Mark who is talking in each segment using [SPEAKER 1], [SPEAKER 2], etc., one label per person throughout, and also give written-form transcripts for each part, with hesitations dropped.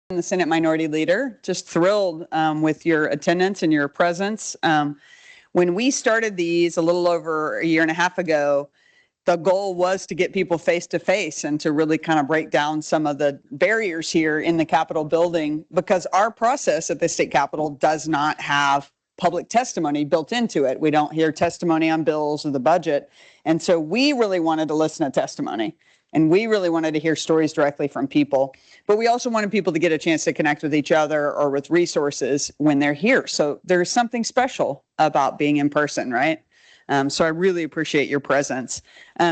[SPEAKER 1] The Senate Minority Leader. Just thrilled with your attendance and your presence. When we started these a little over a year and a half ago, the goal was to get people face to face and to really kind of break down some of the barriers here in the Capitol building, because our process at the state Capitol does not have public testimony built into it. We don't hear testimony on bills or the budget. And so we really wanted to listen to testimony. And we really wanted to hear stories directly from people. But we also wanted people to get a chance to connect with each other or with resources when they're here. So there's something special about being in person, right? So I really appreciate your presence.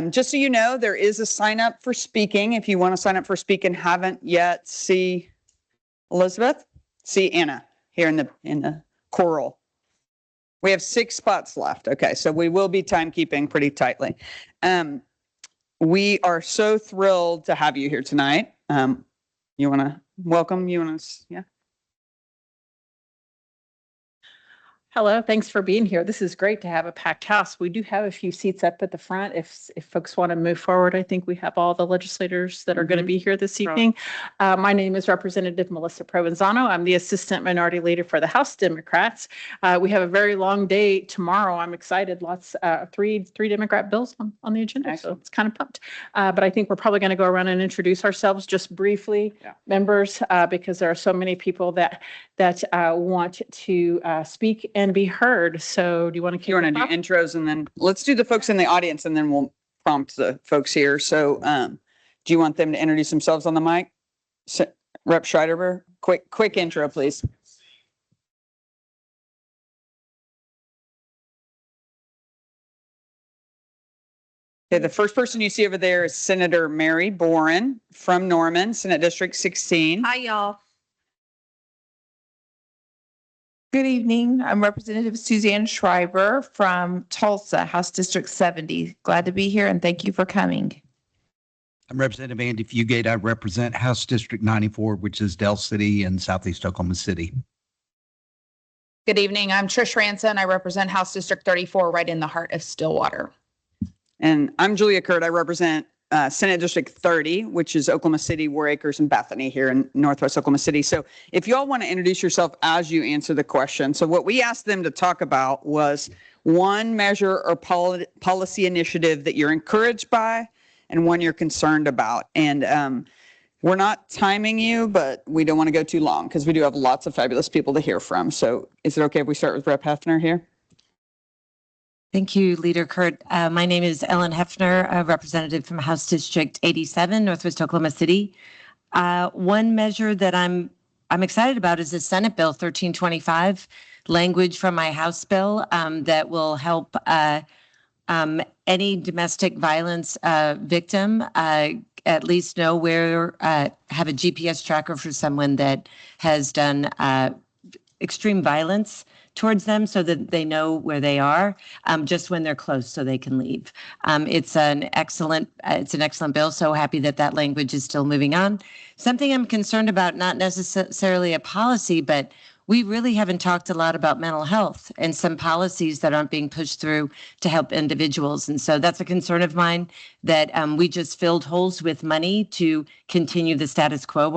[SPEAKER 1] Just so you know, there is a sign up for speaking. If you want to sign up for speaking, haven't yet, see Elizabeth, see Anna here in the choral. We have 6 spots left. Okay, so we will be timekeeping pretty tightly. We are so thrilled to have you here tonight. You want to welcome? You want to, yeah?
[SPEAKER 2] Hello, thanks for being here. This is great to have a packed house. We do have a few seats up at the front. If folks want to move forward, I think we have all the legislators that are going to be here this evening. My name is Representative Melissa Provenzano. I'm the Assistant Minority Leader for the House Democrats. We have a very long day tomorrow. I'm excited. Lots, three Democrat bills on the agenda. Excellent. So it's kind of pumped. But I think we're probably going to go around and introduce ourselves just briefly, members, because there are so many people that want to speak and be heard. So do you want to
[SPEAKER 1] do intros, and then let's do the folks in the audience, and then we'll prompt the folks here. So do you want them to introduce themselves on the mic? Rep. Schreiderberg, quick intro, please. Okay, the first person you see over there is Senator Mary Boren from Norman, Senate District 16.
[SPEAKER 3] Hi, y'all.
[SPEAKER 4] Good evening. I'm Representative Suzanne Schreiber from Tulsa, House District 70. Glad to be here, and thank you for coming.
[SPEAKER 5] I'm Representative Andy Fugate. I represent House District 94, which is Del City and Southeast Oklahoma City.
[SPEAKER 3] Good evening. I'm Trish Ranson. I represent House District 34, right in the heart of Stillwater.
[SPEAKER 1] And I'm Julia Kurt. I represent Senate District 30, which is Oklahoma City, War Acres, and Bethany here in Northwest Oklahoma City. So if you all want to introduce yourself as you answer the question. So what we asked them to talk about was one measure or policy initiative that you're encouraged by and one you're concerned about. And we're not timing you, but we don't want to go too long because we do have lots of fabulous people to hear from. So is it okay if we start with Rep. Hefner here?
[SPEAKER 6] Thank you, Leader Kurt. My name is Ellen Hefner, a representative from House District 87, Northwest Oklahoma City. One measure that I'm excited about is the Senate Bill 1325, language from my House bill that will help any domestic violence victim at least know where, have a GPS tracker for someone that has done extreme violence towards them so that they know where they are just when they're close so they can leave. It's an excellent bill. So happy that language is still moving on. Something I'm concerned about, not necessarily a policy, but we really haven't talked a lot about mental health and some policies that aren't being pushed through to help individuals. And so that's a concern of mine, that we just filled holes with money to continue the status quo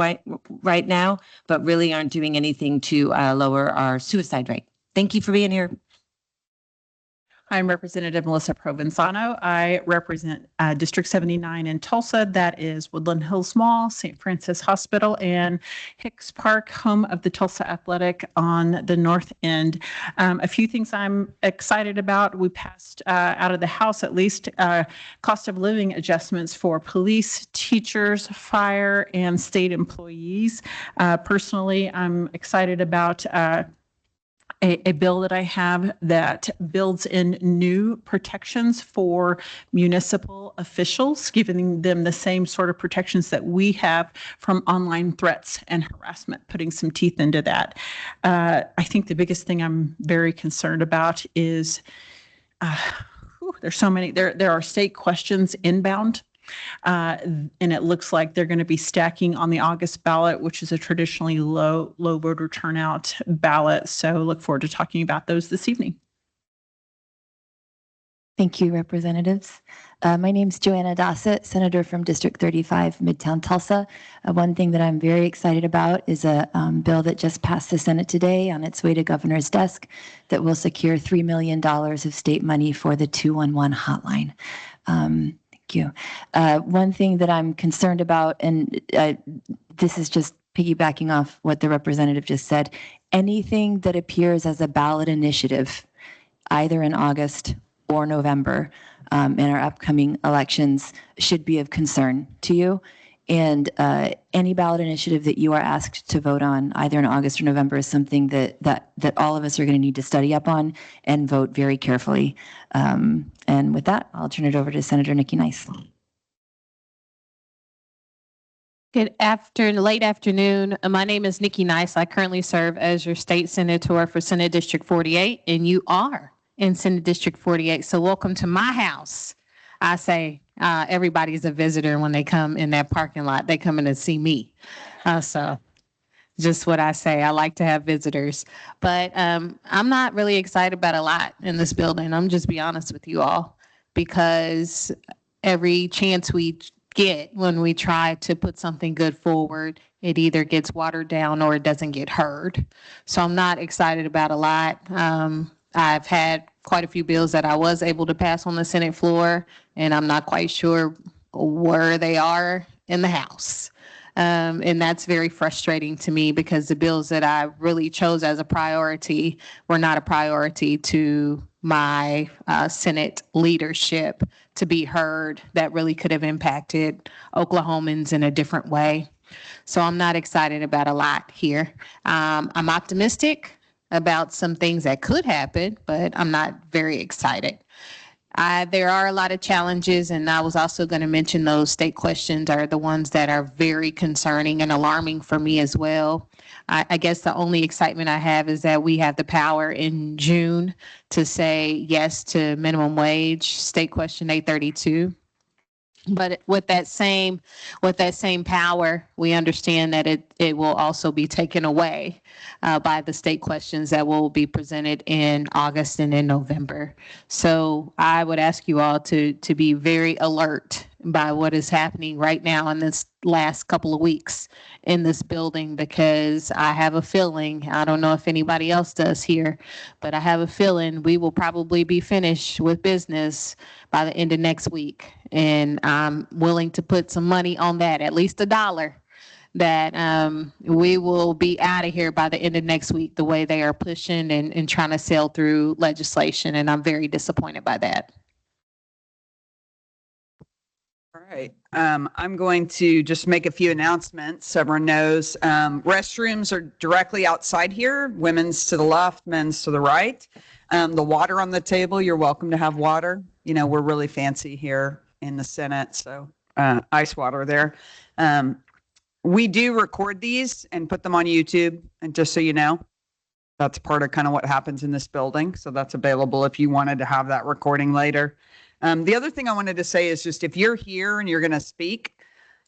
[SPEAKER 6] right now, but really aren't doing anything to lower our suicide rate. Thank you for being here.
[SPEAKER 2] I'm Representative Melissa Provenzano. I represent District 79 in Tulsa. That is Woodland Hills Mall, St. Francis Hospital, and Hicks Park, home of the Tulsa Athletic on the north end. A few things I'm excited about. We passed out of the House at least cost of living adjustments for police, teachers, fire, and state employees. Personally, I'm excited about a bill that I have that builds in new protections for municipal officials, giving them the same sort of protections that we have from online threats and harassment, putting some teeth into that. I think the biggest thing I'm very concerned about is there's so many, there are state questions inbound. And it looks like they're going to be stacking on the August ballot, which is a traditionally low voter turnout ballot. So look forward to talking about those this evening.
[SPEAKER 7] Thank you, representatives. My name is Joanna Dossett, Senator from District 35, Midtown Tulsa. One thing that I'm very excited about is a bill that just passed the Senate today on its way to governor's desk that will secure $3 million of state money for the 211 hotline. Thank you. One thing that I'm concerned about, and this is just piggybacking off what the representative just said, anything that appears as a ballot initiative, either in August or November in our upcoming elections, should be of concern to you. And any ballot initiative that you are asked to vote on, either in August or November, is something that all of us are going to need to study up on and vote very carefully. And with that, I'll turn it over to Senator Nikki Nice.
[SPEAKER 2] Late afternoon. My name is Nikki Nice. I currently serve as your state senator for Senate District 48, and you are in Senate District 48. So welcome to my house. I say everybody's a visitor when they come in that parking lot. They come in to see me. So just what I say. I like to have visitors. But I'm not really excited about a lot in this building. I'm just be honest with you all, because every chance we get when we try to put something good forward, it either gets watered down or it doesn't get heard. So I'm not excited about a lot. I've had quite a few bills that I was able to pass on the Senate floor, and I'm not quite sure where they are in the House. And that's very frustrating to me, because the bills that I really chose as a priority were not a priority to my Senate leadership to be heard, that really could have impacted Oklahomans in a different way. So I'm not excited about a lot here. I'm optimistic about some things that could happen, but I'm not very excited. There are a lot of challenges, and I was also going to mention those state questions are the ones that are very concerning and alarming for me as well. I guess the only excitement I have is that we have the power in June to say yes to minimum wage, state question 832. But with that same power, we understand that it will also be taken away by the state questions that will be presented in August and in November. So I would ask you all to be very alert by what is happening right now in this last couple of weeks in this building, because I have a feeling, I don't know if anybody else does here, but I have a feeling we will probably be finished with business by the end of next week. And I'm willing to put some money on that, at least $1, that we will be out of here by the end of next week, the way they are pushing and trying to sail through legislation. And I'm very disappointed by that.
[SPEAKER 1] All right. I'm going to just make a few announcements so everyone knows. Restrooms are directly outside here, women's to the left, men's to the right. The water on the table, you're welcome to have water. You know, we're really fancy here in the Senate, so ice water there. We do record these and put them on YouTube, and just so you know, that's part of kind of what happens in this building. So that's available if you wanted to have that recording later. The other thing I wanted to say is just if you're here and you're going to speak,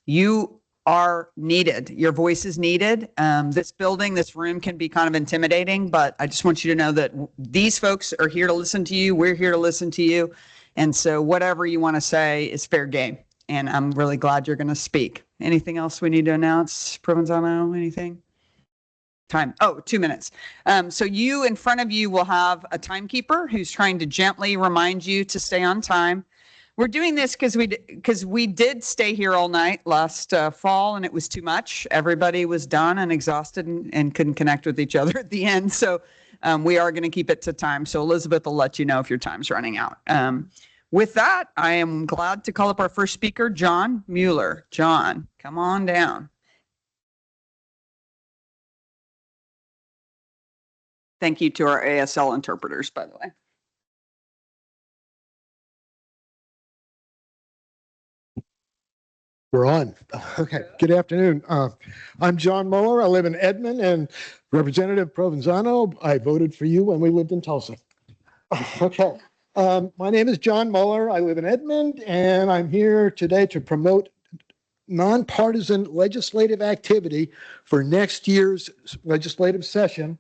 [SPEAKER 1] you are needed. Your voice is needed. This building, this room can be kind of intimidating, but I just want you to know that these folks are here to listen to you. We're here to listen to you. And so whatever you want to say is fair game. And I'm really glad you're going to speak. Anything else we need to announce? Provenzano, anything? Time. Oh, 2 minutes. So you in front of you will have a timekeeper who's trying to gently remind you to stay on time. We're doing this because we did stay here all night last fall, and it was too much. Everybody was done and exhausted and couldn't connect with each other at the end. So we are going to keep it to time. So Elizabeth will let you know if your time's running out. With that, I am glad to call up our first speaker, John Mueller. John, come on down. Thank you to our ASL interpreters, by the way.
[SPEAKER 8] We're on. Okay. Good afternoon. I'm John Mueller. I live in Edmond, and Representative Provenzano, I voted for you when we lived in Tulsa. Okay. My name is John Mueller. I live in Edmond, and I'm here today to promote nonpartisan legislative activity for next year's legislative session.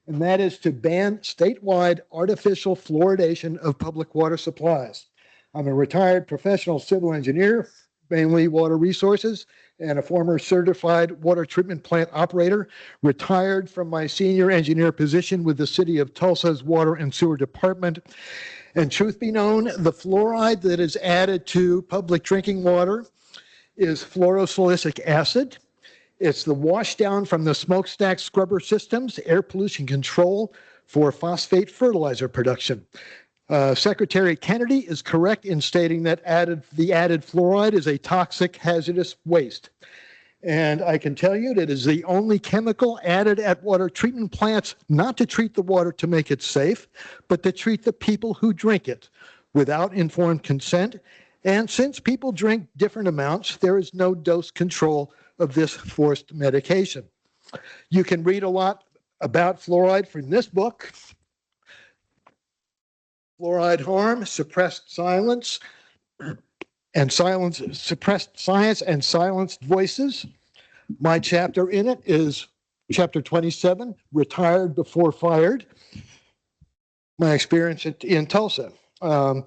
[SPEAKER 8] and that is to ban statewide artificial fluoridation of public water supplies. I'm a retired professional civil engineer, mainly water resources, and a former certified water treatment plant operator, retired from my senior engineer position with the City of Tulsa's Water and Sewer Department. And truth be known, the fluoride that is added to public drinking water is fluorosilicic acid. It's the washdown from the smokestack scrubber systems, air pollution control for phosphate fertilizer production. Secretary Kennedy is correct in stating that the added fluoride is a toxic, hazardous waste. And I can tell you that it is the only chemical added at water treatment plants, not to treat the water to make it safe, but to treat the people who drink it without informed consent. And since people drink different amounts, there is no dose control of this forced medication. You can read a lot about fluoride from this book, Fluoride Harm, Suppressed Silence, and Suppressed Science and Silenced Voices. My chapter in it is chapter 27, Retired Before Fired, my experience in Tulsa. The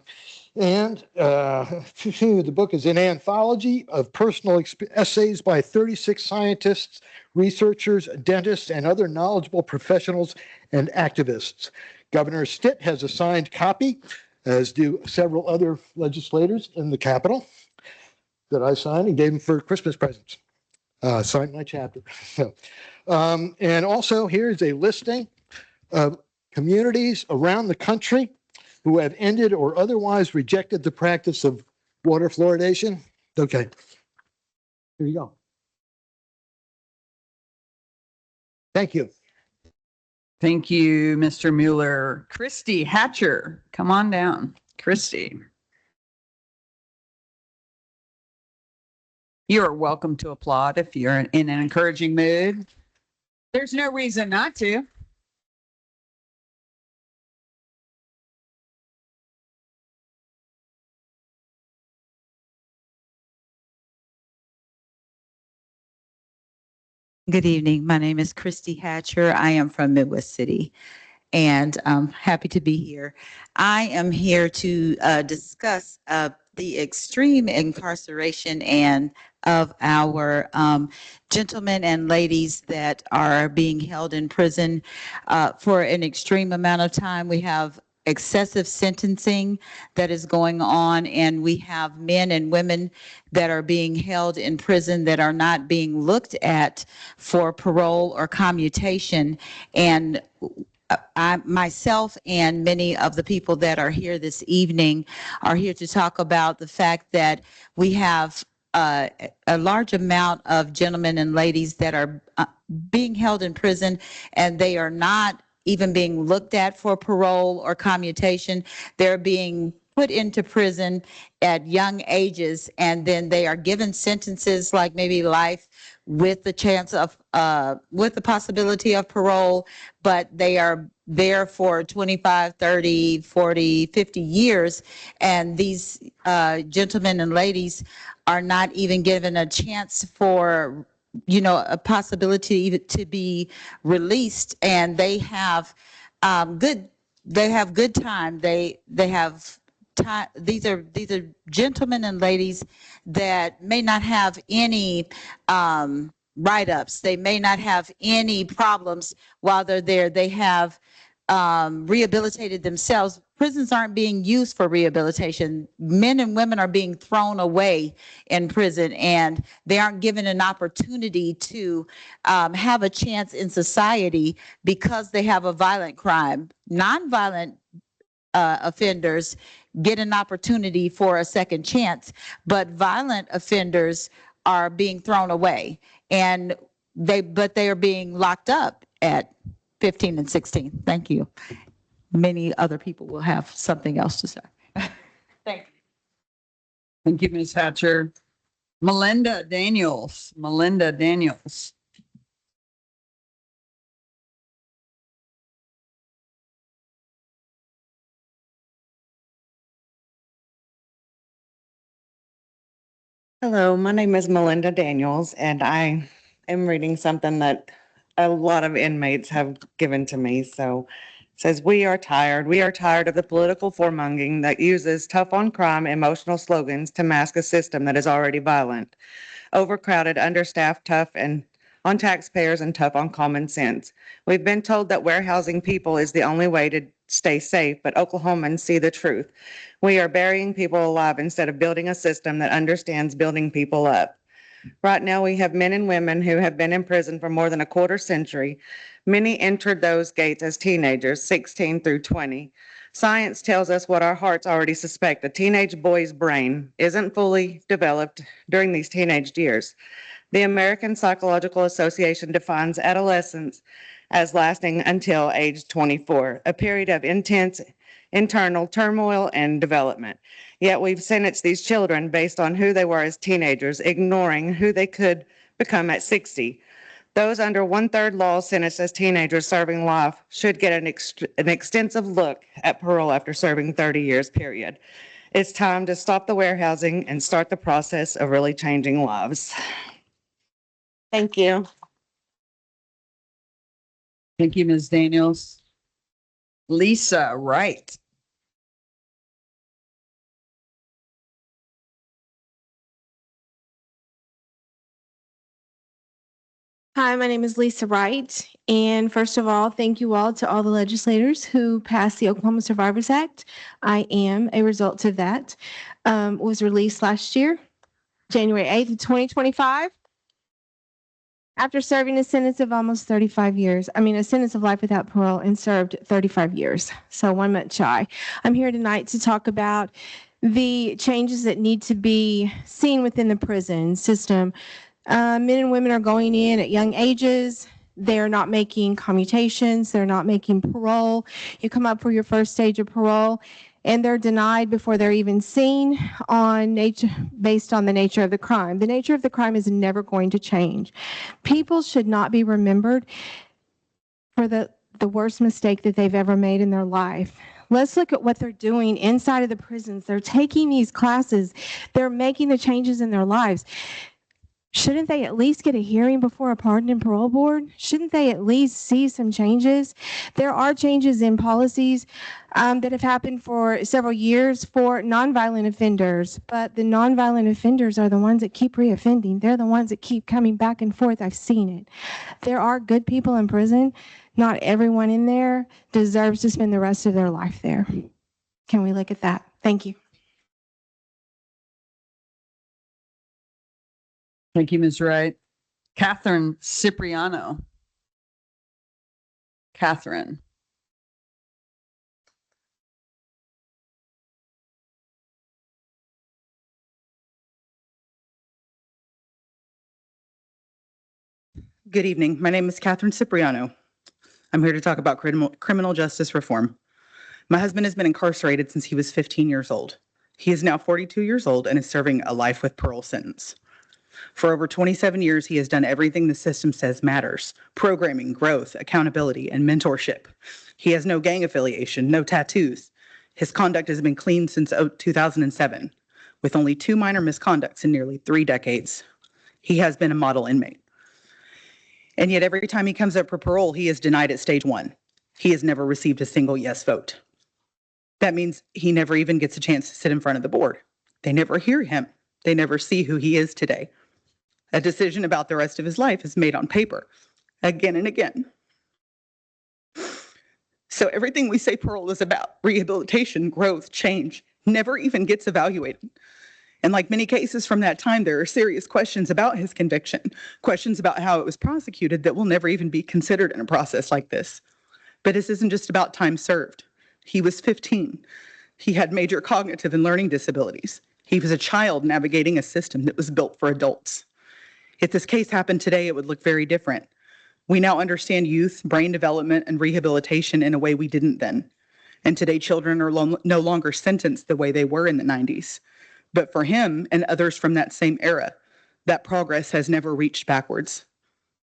[SPEAKER 8] book is an anthology of personal essays by 36 scientists, researchers, dentists, and other knowledgeable professionals and activists. Governor Stitt has a signed copy, as do several other legislators in the Capitol, that I signed and gave them for Christmas presents. Signed my chapter. And also here's a listing of communities around the country who have ended or otherwise rejected the practice of water fluoridation. Okay, here you go. Thank you.
[SPEAKER 1] Thank you, Mr. Mueller. Christy Hatcher, come on down. Christy. You are welcome to applaud if you're in an encouraging mood. There's no reason not to.
[SPEAKER 9] Good evening. My name is Christy Hatcher. I am from Midwest City, and I'm happy to be here. I am here to discuss the extreme incarceration and of our gentlemen and ladies that are being held in prison for an extreme amount of time. We have excessive sentencing that is going on, and we have men and women that are being held in prison that are not being looked at for parole or commutation. And I myself and many of the people that are here this evening are here to talk about the fact that we have a large amount of gentlemen and ladies that are being held in prison, and they are not even being looked at for parole or commutation. They're being put into prison at young ages, and then they are given sentences like maybe life with the chance of, with the possibility of parole, but they are there for 25, 30, 40, 50 years. And these gentlemen and ladies are not even given a chance for, you know, a possibility to be released. And they have good time. They have time. These are gentlemen and ladies that may not have any write-ups. They may not have any problems while they're there. They have rehabilitated themselves. Prisons aren't being used for rehabilitation. Men and women are being thrown away in prison, and they aren't given an opportunity to have a chance in society because they have a violent crime. Nonviolent offenders get an opportunity for a second chance, but violent offenders are being thrown away, and they are being locked up at 15 and 16. Thank you. Many other people will have something else to say. Thank you.
[SPEAKER 1] Thank you, Ms. Hatcher. Melinda Daniels. Melinda Daniels.
[SPEAKER 10] Hello, my name is Melinda Daniels, and I am reading something that a lot of inmates have given to me. So it says, we are tired. We are tired of the political warmongering that uses tough on crime emotional slogans to mask a system that is already violent, overcrowded, understaffed, tough and on taxpayers and tough on common sense. We've been told that warehousing people is the only way to stay safe, but Oklahomans see the truth. We are burying people alive instead of building a system that understands building people up. Right now, we have men and women who have been in prison for more than a quarter century. Many entered those gates as teenagers, 16 through 20. Science tells us what our hearts already suspect. A teenage boy's brain isn't fully developed during these teenage years. The American Psychological Association defines adolescence as lasting until age 24, a period of intense internal turmoil and development. Yet we've sentenced these children based on who they were as teenagers, ignoring who they could become at 60. Those under one-third law sentenced as teenagers serving life should get an extensive look at parole after serving 30 years, period. It's time to stop the warehousing and start the process of really changing lives. Thank you.
[SPEAKER 1] Thank you, Ms. Daniels. Lisa Wright.
[SPEAKER 11] Hi, my name is Lisa Wright. And first of all, thank you all to all the legislators who passed the Oklahoma Survivors Act. I am a result of that. Was released last year, January 8th of 2025. After serving a sentence of almost 35 years, a sentence of life without parole, and served 35 years. So 1 month shy. I'm here tonight to talk about the changes that need to be seen within the prison system. Men and women are going in at young ages. They're not making commutations. They're not making parole. You come up for your first stage of parole, and they're denied before they're even seen based on the nature of the crime. The nature of the crime is never going to change. People should not be remembered for the worst mistake that they've ever made in their life. Let's look at what they're doing inside of the prisons. They're taking these classes. They're making the changes in their lives. Shouldn't they at least get a hearing before a pardon and parole board? Shouldn't they at least see some changes? There are changes in policies that have happened for several years for nonviolent offenders, but the nonviolent offenders are the ones that keep reoffending. They're the ones that keep coming back and forth. I've seen it. There are good people in prison. Not everyone in there deserves to spend the rest of their life there. Can we look at that? Thank you.
[SPEAKER 1] Thank you, Ms. Wright. Catherine Cipriano. Catherine.
[SPEAKER 12] Good evening. My name is Catherine Cipriano. I'm here to talk about criminal justice reform. My husband has been incarcerated since he was 15 years old. He is now 42 years old and is serving a life with parole sentence. For over 27 years, he has done everything the system says matters: programming, growth, accountability, and mentorship. He has no gang affiliation, no tattoos. His conduct has been clean since 2007, with only 2 minor misconducts in nearly 3 decades. He has been a model inmate. And yet every time he comes up for parole, he is denied at stage 1. He has never received a single yes vote. That means he never even gets a chance to sit in front of the board. They never hear him. They never see who he is today. A decision about the rest of his life is made on paper, again and again. So everything we say parole is about, rehabilitation, growth, change, never even gets evaluated. And like many cases from that time, there are serious questions about his conviction, questions about how it was prosecuted that will never even be considered in a process like this. But this isn't just about time served. He was 15. He had major cognitive and learning disabilities. He was a child navigating a system that was built for adults. If this case happened today, it would look very different. We now understand youth, brain development, and rehabilitation in a way we didn't then. And today, children are no longer sentenced the way they were in the 90s. But for him and others from that same era, that progress has never reached backwards.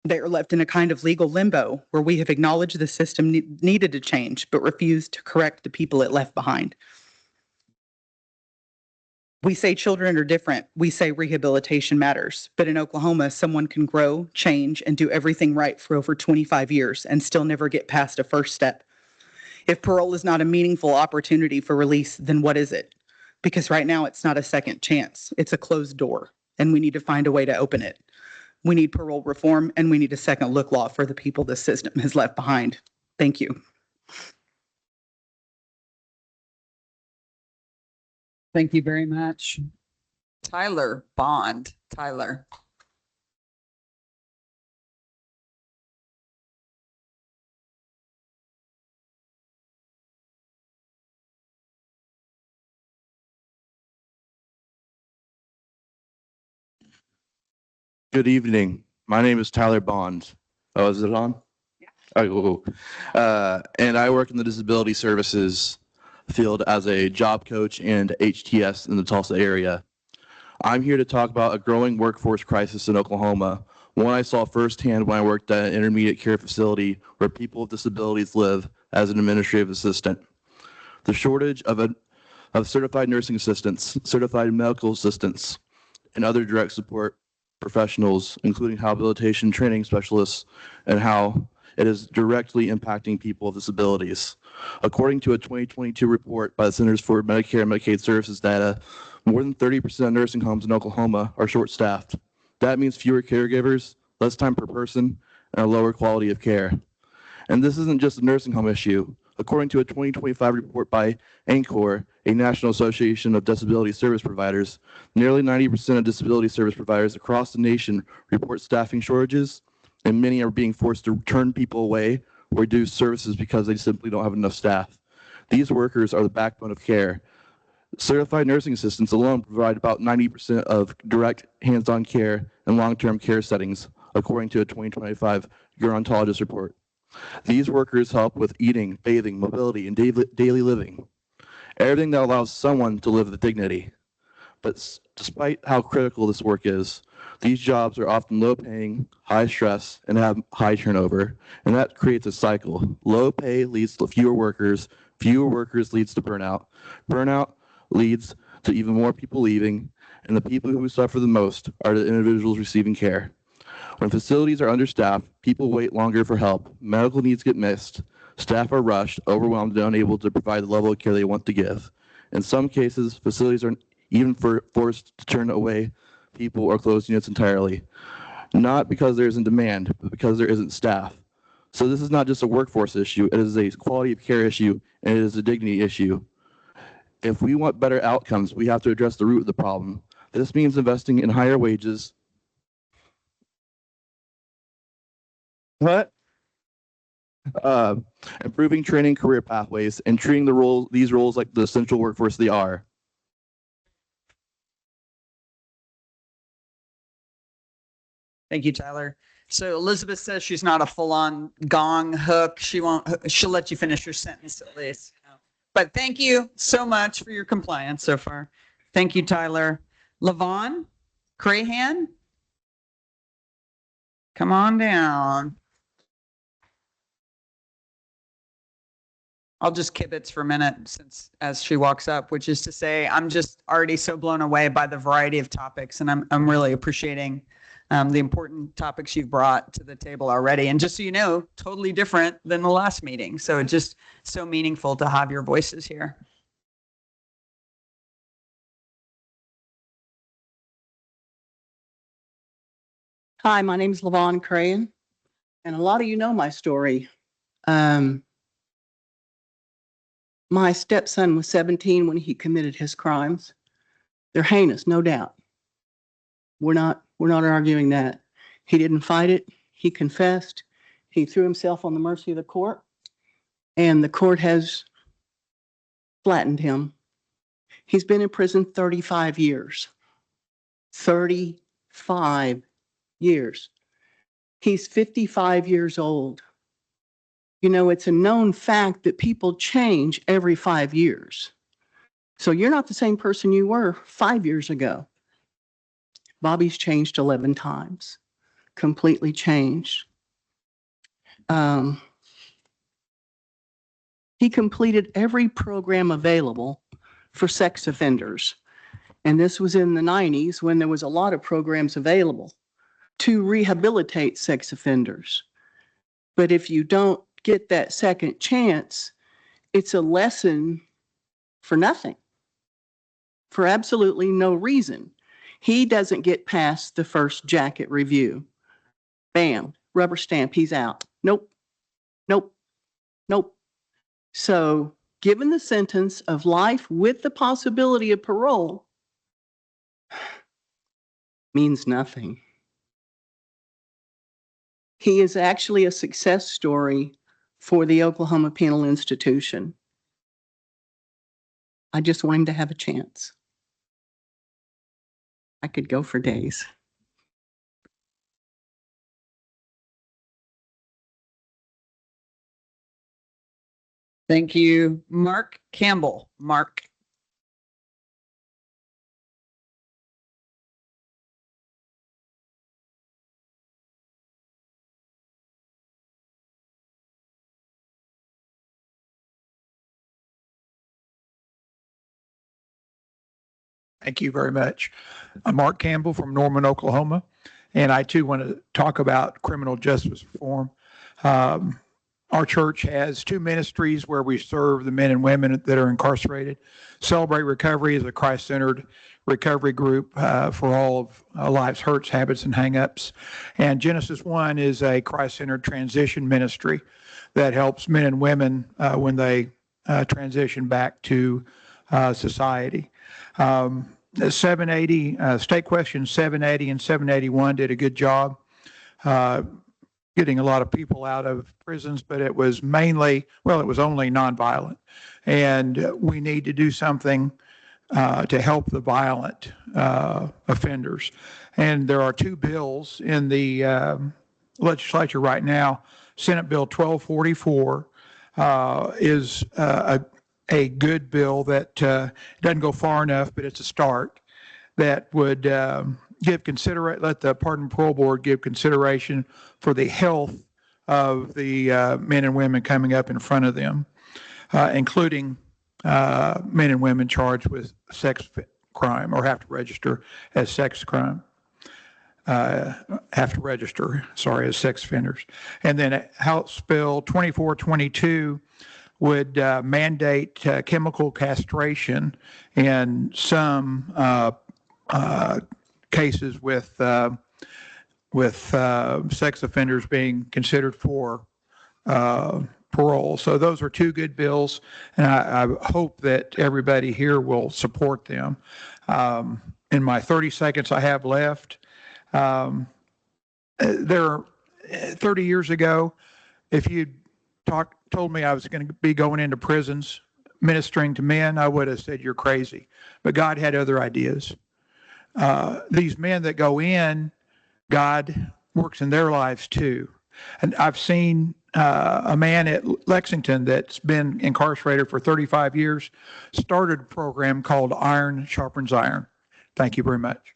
[SPEAKER 12] They are left in a kind of legal limbo where we have acknowledged the system needed to change, but refused to correct the people it left behind. We say children are different. We say rehabilitation matters. But in Oklahoma, someone can grow, change, and do everything right for over 25 years and still never get past a first step. If parole is not a meaningful opportunity for release, then what is it? Because right now it's not a second chance. It's a closed door, and we need to find a way to open it. We need parole reform, and we need a second look law for the people this system has left behind. Thank you.
[SPEAKER 1] Thank you very much. Tyler Bond. Tyler.
[SPEAKER 13] Good evening. My name is Tyler Bond. Oh, is it on? Yeah. Oh, cool. And I work in the disability services field as a job coach and HTS in the Tulsa area. I'm here to talk about a growing workforce crisis in Oklahoma, one I saw firsthand when I worked at an intermediate care facility where people with disabilities live as an administrative assistant. The shortage of certified nursing assistants, certified medical assistants, and other direct support professionals, including habilitation training specialists, and how it is directly impacting people with disabilities. According to a 2022 report by the Centers for Medicare and Medicaid Services data, more than 30% of nursing homes in Oklahoma are short-staffed. That means fewer caregivers, less time per person, and a lower quality of care. And this isn't just a nursing home issue. According to a 2025 report by ANCOR, a National Association of Disability Service Providers, nearly 90% of disability service providers across the nation report staffing shortages, and many are being forced to turn people away or reduce services because they simply don't have enough staff. These workers are the backbone of care. Certified nursing assistants alone provide about 90% of direct hands-on care in long-term care settings, according to a 2025 gerontologist report. These workers help with eating, bathing, mobility, and daily living. Everything that allows someone to live with dignity. But despite how critical this work is, these jobs are often low paying, high stress, and have high turnover. And that creates a cycle. Low pay leads to fewer workers leads to burnout. Burnout leads to even more people leaving, and the people who suffer the most are the individuals receiving care. When facilities are understaffed, people wait longer for help, medical needs get missed, staff are rushed, overwhelmed, and unable to provide the level of care they want to give. In some cases, facilities are even forced to turn away people or close units entirely, not because there isn't demand, but because there isn't staff. So this is not just a workforce issue, it is a quality of care issue, and it is a dignity issue. If we want better outcomes, we have to address the root of the problem. This means investing in higher wages. Improving training career pathways and treating these roles like the essential workforce they are.
[SPEAKER 1] Thank you, Tyler. So Elizabeth says she's not a full-on gong hook. She'll let you finish your sentence at least. But thank you so much for your compliance so far. Thank you, Tyler. Levon Crahan, come on down. I'll just kibitz for a minute since as she walks up, which is to say, I'm just already so blown away by the variety of topics, and I'm really appreciating the important topics you've brought to the table already. And just so you know, totally different than the last meeting. So it's just so meaningful to have your voices here.
[SPEAKER 14] Hi, my name is Levon Crahan, and a lot of you know my story. My stepson was 17 when he committed his crimes. They're heinous, no doubt. We're not arguing that. He didn't fight it. He confessed. He threw himself on the mercy of the court, and the court has flattened him. He's been in prison 35 years. 35 years. He's 55 years old. You know, it's a known fact that people change every 5 years. So you're not the same person you were 5 years ago. Bobby's changed 11 times, completely changed. He completed every program available for sex offenders. And this was in the 90s when there was a lot of programs available to rehabilitate sex offenders. But if you don't get that second chance, it's a lesson for nothing, for absolutely no reason. He doesn't get past the first jacket review. Bam, rubber stamp, he's out. Nope, nope, nope. So given the sentence of life with the possibility of parole, means nothing. He is actually a success story for the Oklahoma Penal Institution. I just want him to have a chance. I could go for days.
[SPEAKER 1] Thank you. Mark Campbell. Mark.
[SPEAKER 15] Thank you very much. I'm Mark Campbell from Norman, Oklahoma, and I too want to talk about criminal justice reform. Our church has two ministries where we serve the men and women that are incarcerated. Celebrate Recovery is a Christ-centered recovery group for all of life's hurts, habits, and hang-ups. And Genesis One is a Christ-centered transition ministry that helps men and women when they transition back to society. 780, state question 780 and 781 did a good job getting a lot of people out of prisons, but it was mainly, well, it was only nonviolent. And we need to do something to help the violent offenders. And there are two bills in the legislature right now. Senate Bill 1244 is a good bill that doesn't go far enough, but it's a start that would let the Pardon and Parole Board give consideration for the health of the men and women coming up in front of them, including men and women charged with sex crime or have to register as sex crime. Have to register, as sex offenders. And then House Bill 2422 would mandate chemical castration in some cases with sex offenders being considered for parole. So those are two good bills, and I hope that everybody here will support them. In my 30 seconds I have left, there 30 years ago, if you'd told me I was going to be going into prisons ministering to men, I would have said you're crazy. But God had other ideas. These men that go in, God works in their lives too. And I've seen a man at Lexington that's been incarcerated for 35 years, started a program called Iron Sharpens Iron. Thank you very much.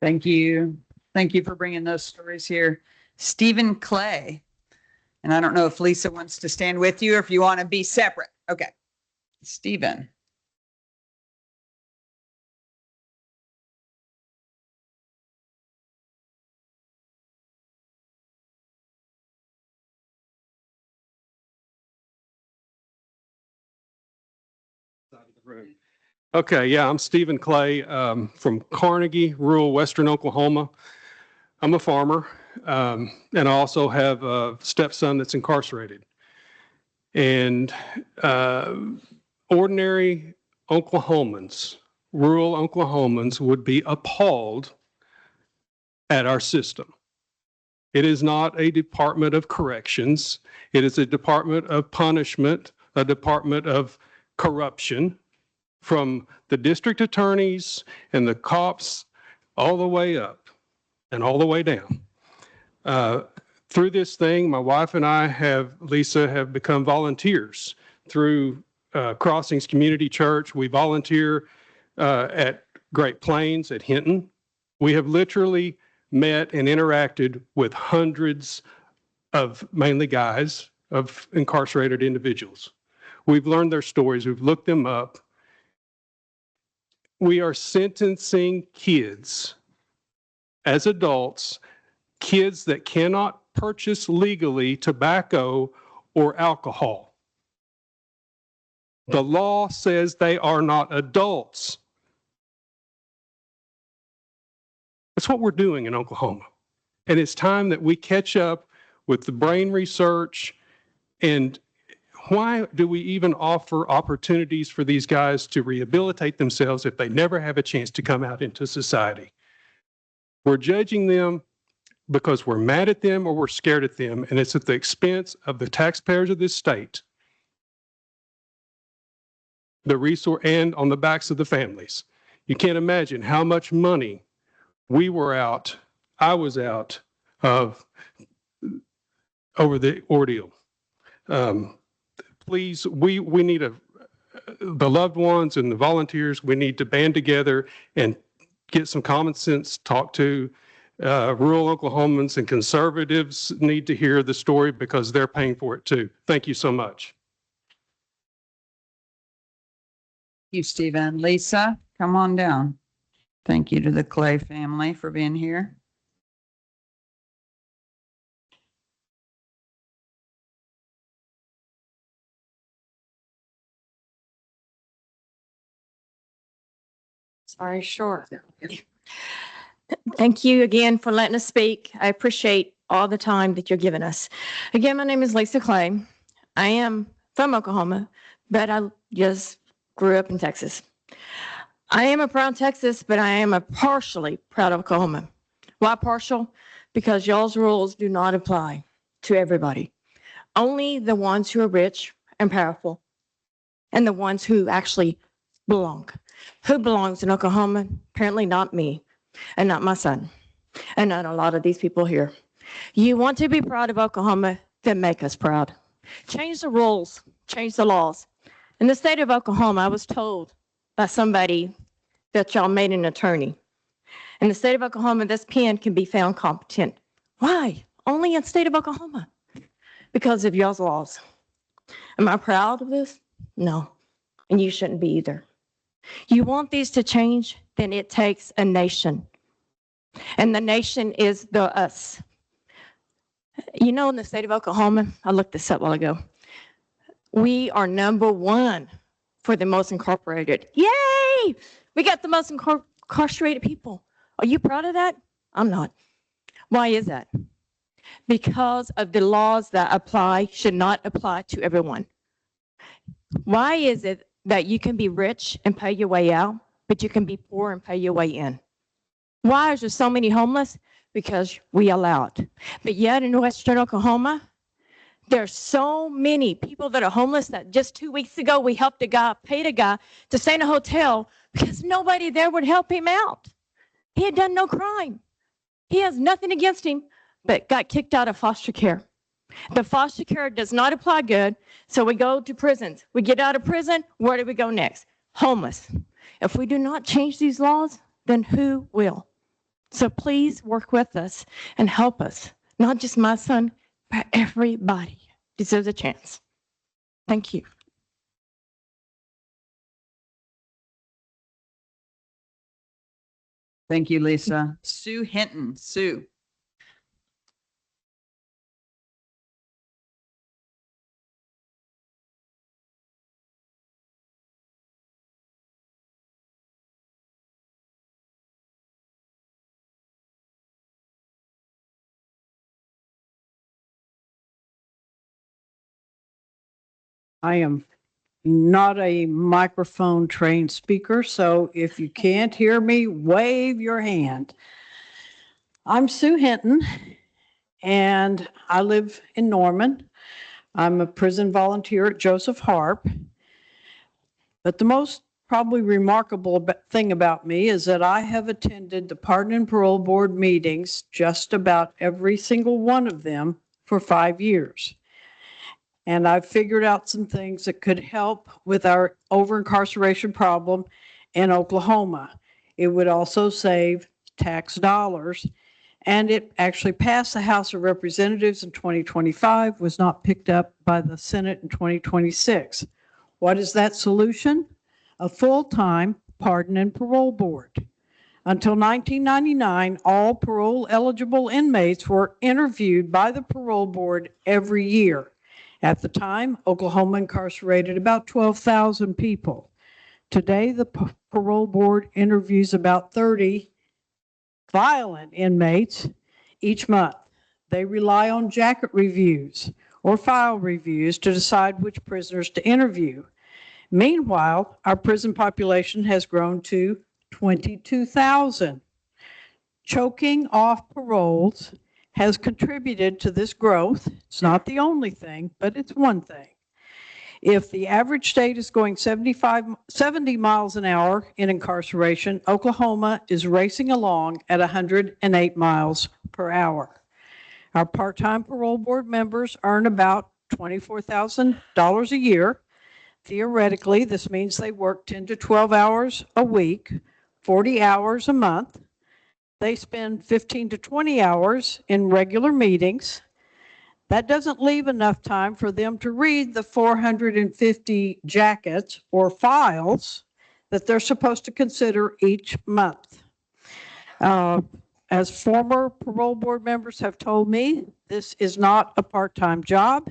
[SPEAKER 1] Thank you. Thank you for bringing those stories here. Stephen Clay. And I don't know if Lisa wants to stand with you or if you want to be separate. Okay. Stephen.
[SPEAKER 16] Okay, yeah, I'm Stephen Clay from Carnegie, rural western Oklahoma. I'm a farmer, and I also have a stepson that's incarcerated. And ordinary Oklahomans, rural Oklahomans would be appalled at our system. It is not a Department of Corrections. It is a Department of Punishment, a Department of Corruption, from the district attorneys and the cops all the way up and all the way down. Through this thing, my wife and I Lisa have become volunteers through Crossings Community Church. We volunteer at Great Plains, at Hinton. We have literally met and interacted with hundreds of, mainly guys, of incarcerated individuals. We've learned their stories, we've looked them up, we are sentencing kids as adults, kids that cannot purchase legally tobacco or alcohol. The law says they are not adults. That's what we're doing in Oklahoma. And it's time that we catch up with the brain research. And why do we even offer opportunities for these guys to rehabilitate themselves if they never have a chance to come out into society? We're judging them because we're mad at them or we're scared at them, and it's at the expense of the taxpayers of this state, the resource, and on the backs of the families. You can't imagine how much money I was out of over the ordeal. Please, we need the loved ones and the volunteers, we need to band together and get some common sense, talk to rural Oklahomans, and conservatives need to hear the story because they're paying for it too. Thank you so much.
[SPEAKER 1] Thank you, Stephen. Lisa, come on down. Thank you to the Clay family for being here.
[SPEAKER 11] Sorry, sure. Thank you again for letting us speak. I appreciate all the time that you're giving us. Again, my name is Lisa Clay. I am from Oklahoma, but I just grew up in Texas. I am a proud Texas, but I am a partially proud of Oklahoma. Why partial? Because y'all's rules do not apply to everybody. Only the ones who are rich and powerful and the ones who actually belong. Who belongs in Oklahoma? Apparently not me and not my son and not a lot of these people here. You want to be proud of Oklahoma, then make us proud. Change the rules, change the laws. In the state of Oklahoma, I was told by somebody that y'all made an attorney. In the state of Oklahoma, this pen can be found competent. Why? Only in the state of Oklahoma. Because of y'all's laws. Am I proud of this? No. And you shouldn't be either. You want these to change, then it takes a nation. And the nation is the us. You know, in the state of Oklahoma, I looked this up a while ago, we are #1 for the most incarcerated. Yay! We got the most incarcerated people. Are you proud of that? I'm not. Why is that? Because of the laws that apply should not apply to everyone. Why is it that you can be rich and pay your way out, but you can be poor and pay your way in? Why is there so many homeless? Because we allow it. But yet in Western Oklahoma, there's so many people that are homeless that just 2 weeks ago we helped a guy, paid a guy to stay in a hotel because nobody there would help him out. He had done no crime. He has nothing against him, but got kicked out of foster care. The foster care does not apply good, so we go to prisons. We get out of prison, where do we go next? Homeless. If we do not change these laws, then who will? So please work with us and help us. Not just my son, but everybody deserves a chance. Thank you.
[SPEAKER 1] Thank you, Lisa. Sue Hinton. Sue.
[SPEAKER 17] I am not a microphone trained speaker, so if you can't hear me, wave your hand. I'm Sue Hinton, and I live in Norman. I'm a prison volunteer at Joseph Harp. But the most probably remarkable thing about me is that I have attended the Pardon and Parole Board meetings, just about every single one of them, for 5 years. And I've figured out some things that could help with our over-incarceration problem in Oklahoma. It would also save tax dollars. And it actually passed the House of Representatives in 2025, was not picked up by the Senate in 2026. What is that solution? A full-time Pardon and Parole Board. Until 1999, all parole-eligible inmates were interviewed by the Parole Board every year. At the time, Oklahoma incarcerated about 12,000 people. Today, the Parole Board interviews about 30 violent inmates each month. They rely on jacket reviews or file reviews to decide which prisoners to interview. Meanwhile, our prison population has grown to 22,000. Choking off paroles has contributed to this growth. It's not the only thing, but it's one thing. If the average state is going 70 miles an hour in incarceration, Oklahoma is racing along at 108 miles per hour. Our part-time parole board members earn about $24,000 a year. Theoretically, this means they work 10 to 12 hours a week, 40 hours a month. They spend 15 to 20 hours in regular meetings. That doesn't leave enough time for them to read the 450 jackets or files that they're supposed to consider each month. As former parole board members have told me, this is not a part-time job,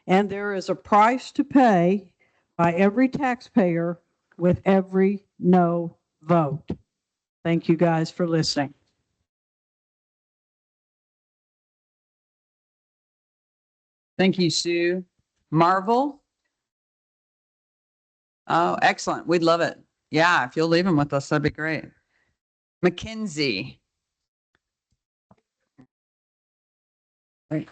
[SPEAKER 17] and there is a price to pay by every taxpayer with every no vote. Thank you guys for listening.
[SPEAKER 1] Thank you, Sue. Marvel? Oh, excellent. We'd love it. Yeah, if you'll leave them with us, that'd be great. Mackenzie. Great.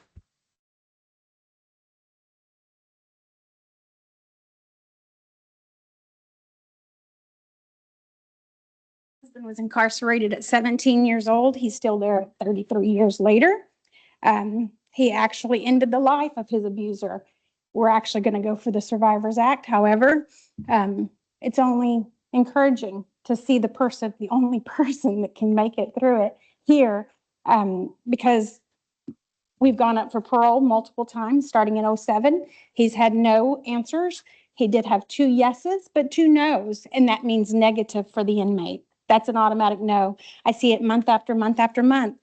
[SPEAKER 18] Husband was incarcerated at 17 years old. He's still there 33 years later. He actually ended the life of his abuser. We're actually going to go for the Survivors Act. However, it's only encouraging to see the only person that can make it through it here, because we've gone up for parole multiple times, starting in 2007. He's had no answers. He did have 2 yeses, but 2 nos, and that means negative for the inmate. That's an automatic no. I see it month after month after month.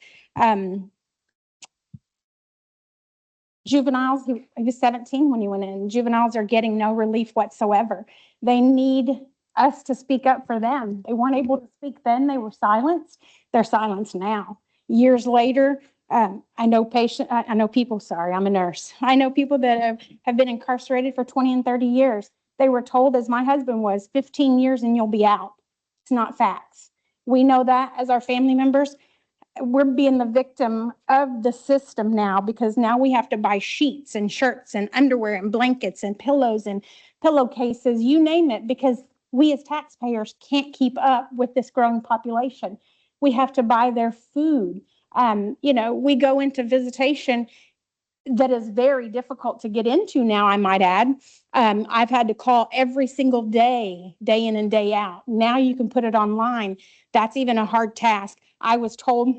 [SPEAKER 18] Juveniles, he was 17 when he went in. Juveniles are getting no relief whatsoever. They need us to speak up for them. They weren't able to speak then. They were silenced. They're silenced now. Years later, I know people, sorry, I'm a nurse. I know people that have been incarcerated for 20 and 30 years. They were told, as my husband was, 15 years and you'll be out. It's not facts. We know that as our family members. We're being the victim of the system now, because now we have to buy sheets and shirts and underwear and blankets and pillows and pillowcases, you name it, because we as taxpayers can't keep up with this growing population. We have to buy their food. We go into visitation that is very difficult to get into now, I might add. I've had to call every single day, day in and day out. Now you can put it online. That's even a hard task. I was told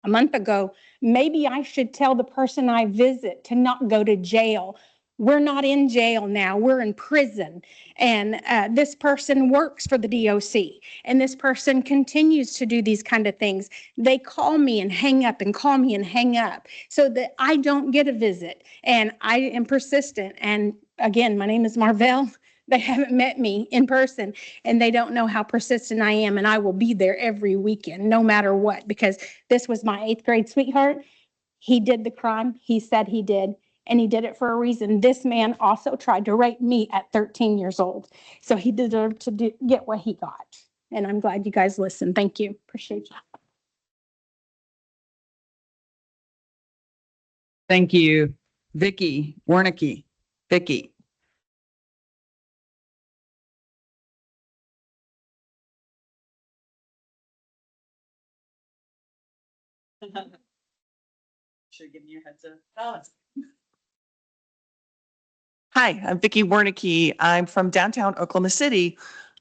[SPEAKER 18] a month ago, maybe I should tell the person I visit to not go to jail. We're not in jail now, we're in prison. And this person works for the DOC, and this person continues to do these kind of things. They call me and hang up and call me and hang up so that I don't get a visit. And I am persistent. And again, my name is Marvell. They haven't met me in person, and they don't know how persistent I am. And I will be there every weekend, no matter what, because this was my 8th grade sweetheart. He did the crime. He said he did, and he did it for a reason. This man also tried to rape me at 13 years old. So he deserved to get what he got. And I'm glad you guys listened. Thank you. Appreciate you.
[SPEAKER 1] Thank you. Vicki Wernicke. Vicki. Should give you a heads up.
[SPEAKER 19] Hi, I'm Vicki Wernicke. I'm from downtown Oklahoma City.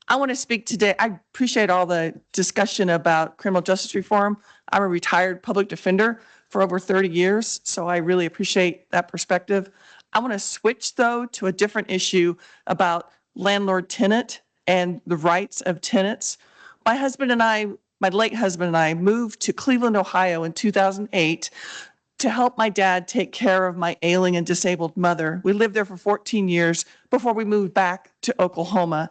[SPEAKER 19] I want to speak today. I appreciate all the discussion about criminal justice reform. I'm a retired public defender for over 30 years, so I really appreciate that perspective. I want to switch, though, to a different issue about landlord-tenant and the rights of tenants. My husband and I, my late husband and I, moved to Cleveland, Ohio in 2008 to help my dad take care of my ailing and disabled mother. We lived there for 14 years before we moved back to Oklahoma.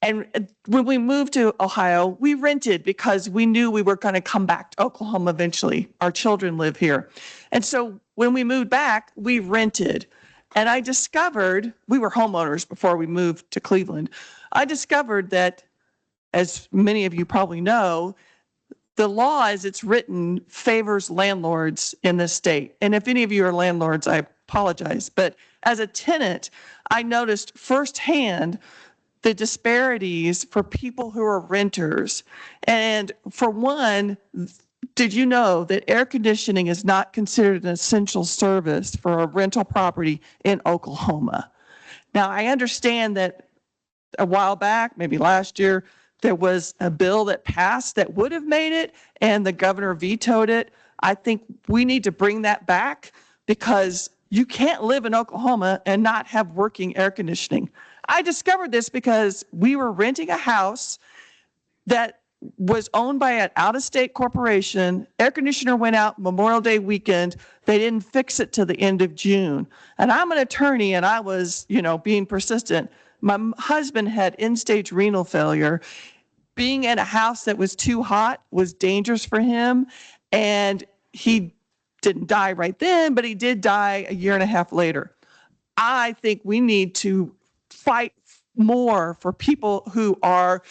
[SPEAKER 19] And when we moved to Ohio, we rented because we knew we were going to come back to Oklahoma eventually. Our children live here. And so when we moved back, we rented. And I discovered, we were homeowners before we moved to Cleveland. I discovered that, as many of you probably know, the law as it's written favors landlords in this state. And if any of you are landlords, I apologize. But as a tenant, I noticed firsthand the disparities for people who are renters. And for one, did you know that air conditioning is not considered an essential service for a rental property in Oklahoma? Now, I understand that a while back, maybe last year, there was a bill that passed that would have made it, and the governor vetoed it. I think we need to bring that back because you can't live in Oklahoma and not have working air conditioning. I discovered this because we were renting a house that was owned by an out-of-state corporation. Air conditioner went out Memorial Day weekend. They didn't fix it till the end of June. And I'm an attorney, and I was, being persistent. My husband had end-stage renal failure. Being in a house that was too hot was dangerous for him, and he didn't die right then, but he did die a year and a half later. I think we need to fight more for people who are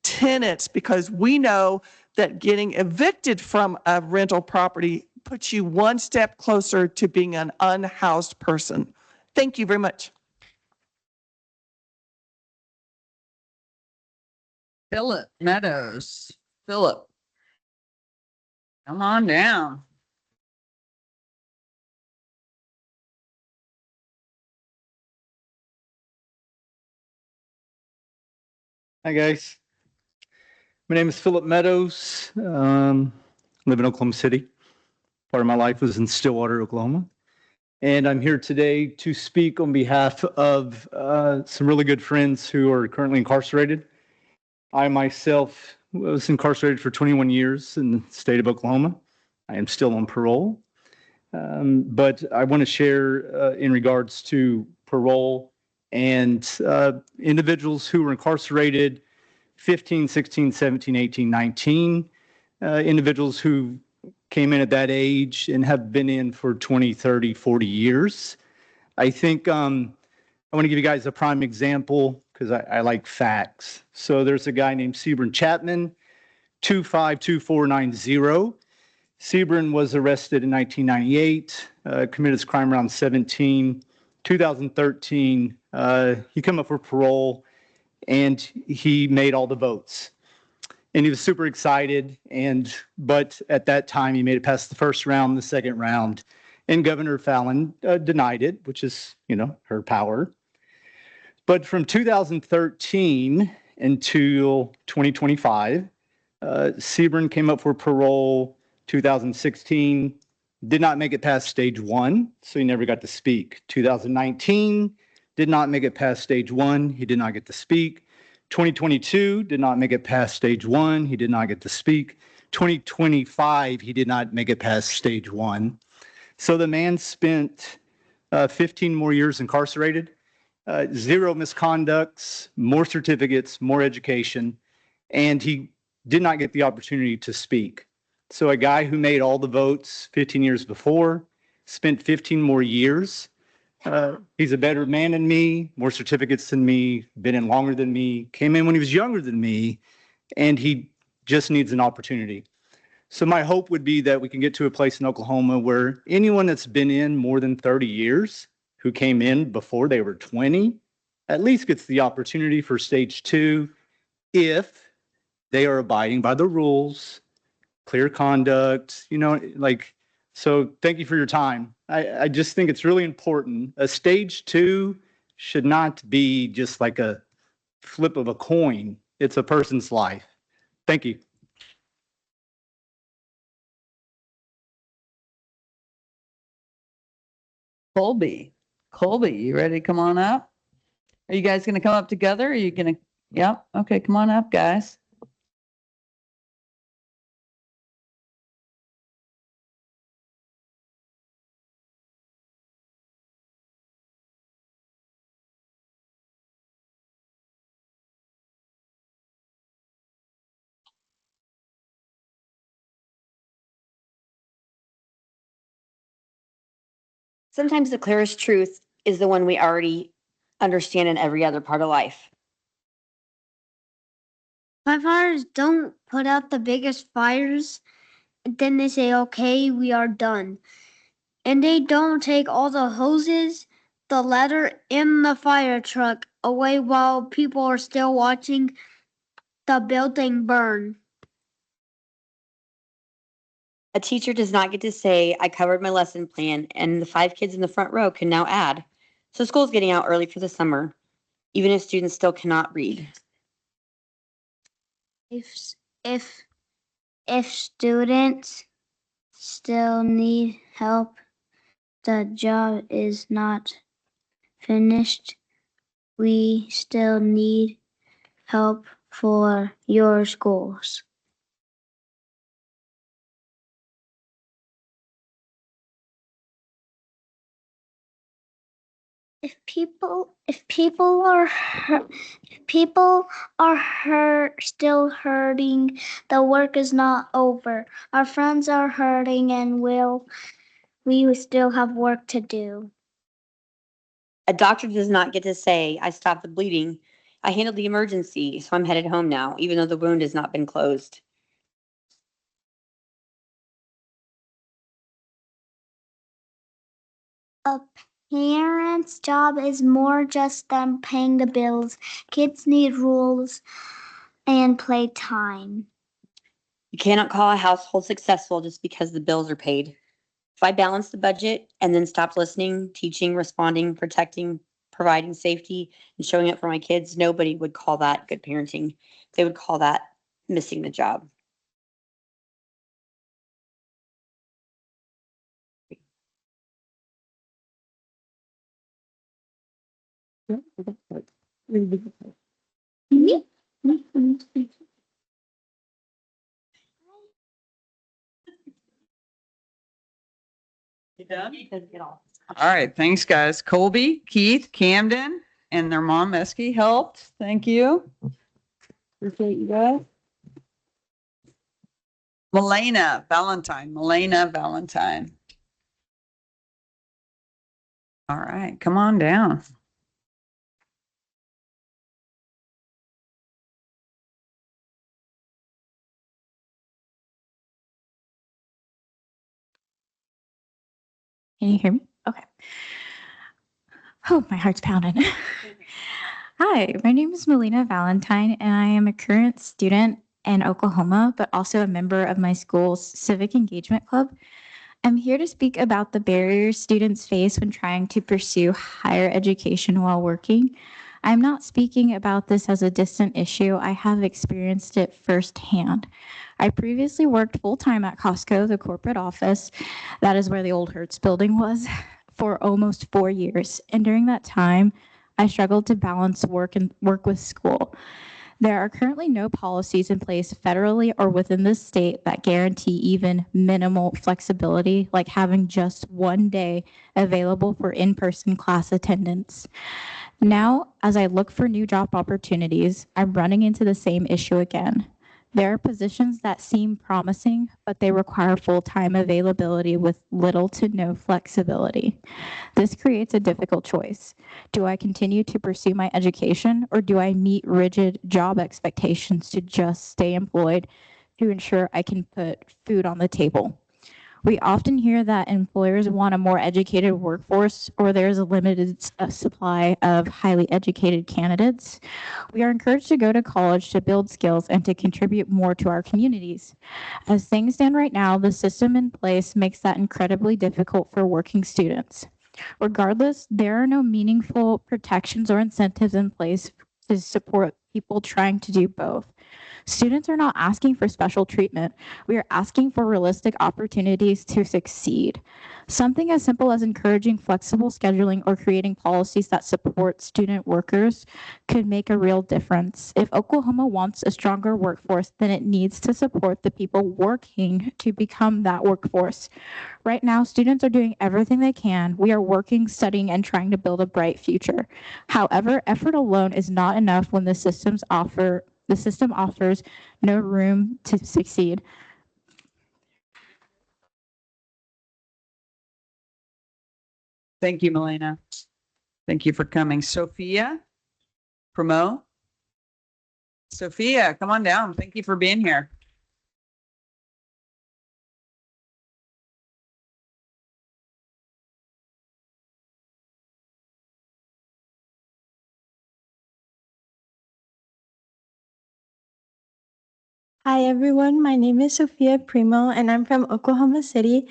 [SPEAKER 19] tenants because we know that getting evicted from a rental property puts you one step closer to being an unhoused person. Thank you very much.
[SPEAKER 1] Philip Meadows. Philip, come on down.
[SPEAKER 20] Hi, guys. My name is Philip Meadows. Live in Oklahoma City. Part of my life was in Stillwater, Oklahoma. And I'm here today to speak on behalf of some really good friends who are currently incarcerated. I myself was incarcerated for 21 years in the state of Oklahoma. I am still on parole. But I want to share in regards to parole and individuals who were incarcerated 15, 16, 17, 18, 19, individuals who came in at that age and have been in for 20, 30, 40 years. I think I want to give you guys a prime example because I like facts. So there's a guy named Sebron Chapman, 252490. Sebron was arrested in 1998, committed his crime around 17. 2013, he came up for parole and he made all the votes. And he was super excited, but at that time he made it past the first round, the second round, and Governor Fallon denied it, which is, her power. But from 2013 until 2025, Sebron came up for parole 2016, did not make it past stage 1, so he never got to speak. 2019, did not make it past stage 1, he did not get to speak. 2022, did not make it past stage 1, he did not get to speak. 2025, he did not make it past stage 1. So the man spent 15 more years incarcerated, 0 misconducts, more certificates, more education, and he did not get the opportunity to speak. So a guy who made all the votes 15 years before, spent 15 more years. He's a better man than me, more certificates than me, been in longer than me, came in when he was younger than me, and he just needs an opportunity. So my hope would be that we can get to a place in Oklahoma where anyone that's been in more than 30 years, who came in before they were 20, at least gets the opportunity for stage 2 if they are abiding by the rules, clear conduct, so thank you for your time. I just think it's really important. A stage 2 should not be just like a flip of a coin. It's a person's life. Thank you.
[SPEAKER 1] Colby, you ready to come on up? Are you guys going to come up together? Or are you going to Yep. Okay, come on up, guys.
[SPEAKER 21] Sometimes the clearest truth is the one we already understand in every other part of life.
[SPEAKER 22] Firefighters don't put out the biggest fires, then they say, okay, we are done. And they don't take all the hoses, the ladder, and the fire truck away while people are still watching the building burn.
[SPEAKER 21] A teacher does not get to say, I covered my lesson plan, and the 5 kids in the front row can now add. So school's getting out early for the summer, even if students still cannot read.
[SPEAKER 22] If students still need help, the job is not finished. We still need help for your schools. If people are still hurting, the work is not over. Our friends are hurting, and we still have work to do.
[SPEAKER 21] A doctor does not get to say, I stopped the bleeding. I handled the emergency, so I'm headed home now, even though the wound has not been closed.
[SPEAKER 22] A parent's job is more just than paying the bills. Kids need rules and playtime.
[SPEAKER 21] You cannot call a household successful just because the bills are paid. If I balanced the budget and then stopped listening, teaching, responding, protecting, providing safety, and showing up for my kids, nobody would call that good parenting. They would call that missing the job.
[SPEAKER 1] You done? All right, thanks, guys. Colby, Keith, Camden, and their mom, Esky, helped. Thank you. Appreciate you guys. Milena Valentine. All right, come on down.
[SPEAKER 23] Can you hear me? Okay. Oh, my heart's pounding. Hi, my name is Melina Valentine, and I am a current student in Oklahoma, but also a member of my school's Civic Engagement Club. I'm here to speak about the barriers students face when trying to pursue higher education while working. I'm not speaking about this as a distant issue. I have experienced it firsthand. I previously worked full-time at Costco, the corporate office. That is where the old Hertz building was, for almost 4 years. And during that time, I struggled to balance work with school. There are currently no policies in place federally or within the state that guarantee even minimal flexibility, like having just 1 day available for in-person class attendance. Now, as I look for new job opportunities, I'm running into the same issue again. There are positions that seem promising, but they require full-time availability with little to no flexibility. This creates a difficult choice. Do I continue to pursue my education, or do I meet rigid job expectations to just stay employed to ensure I can put food on the table? We often hear that employers want a more educated workforce, or there's a limited supply of highly educated candidates. We are encouraged to go to college to build skills and to contribute more to our communities. As things stand right now, the system in place makes that incredibly difficult for working students. Regardless, there are no meaningful protections or incentives in place to support people trying to do both. Students are not asking for special treatment. We are asking for realistic opportunities to succeed. Something as simple as encouraging flexible scheduling or creating policies that support student workers could make a real difference. If Oklahoma wants a stronger workforce, then it needs to support the people working to become that workforce. Right now, students are doing everything they can. We are working, studying, and trying to build a bright future. However, effort alone is not enough when the system offers no room to succeed.
[SPEAKER 1] Thank you, Melina. Thank you for coming. Sophia Primo. Sophia, come on down. Thank you for being here.
[SPEAKER 3] Hi everyone, my name is Sophia Primo and I'm from Oklahoma City.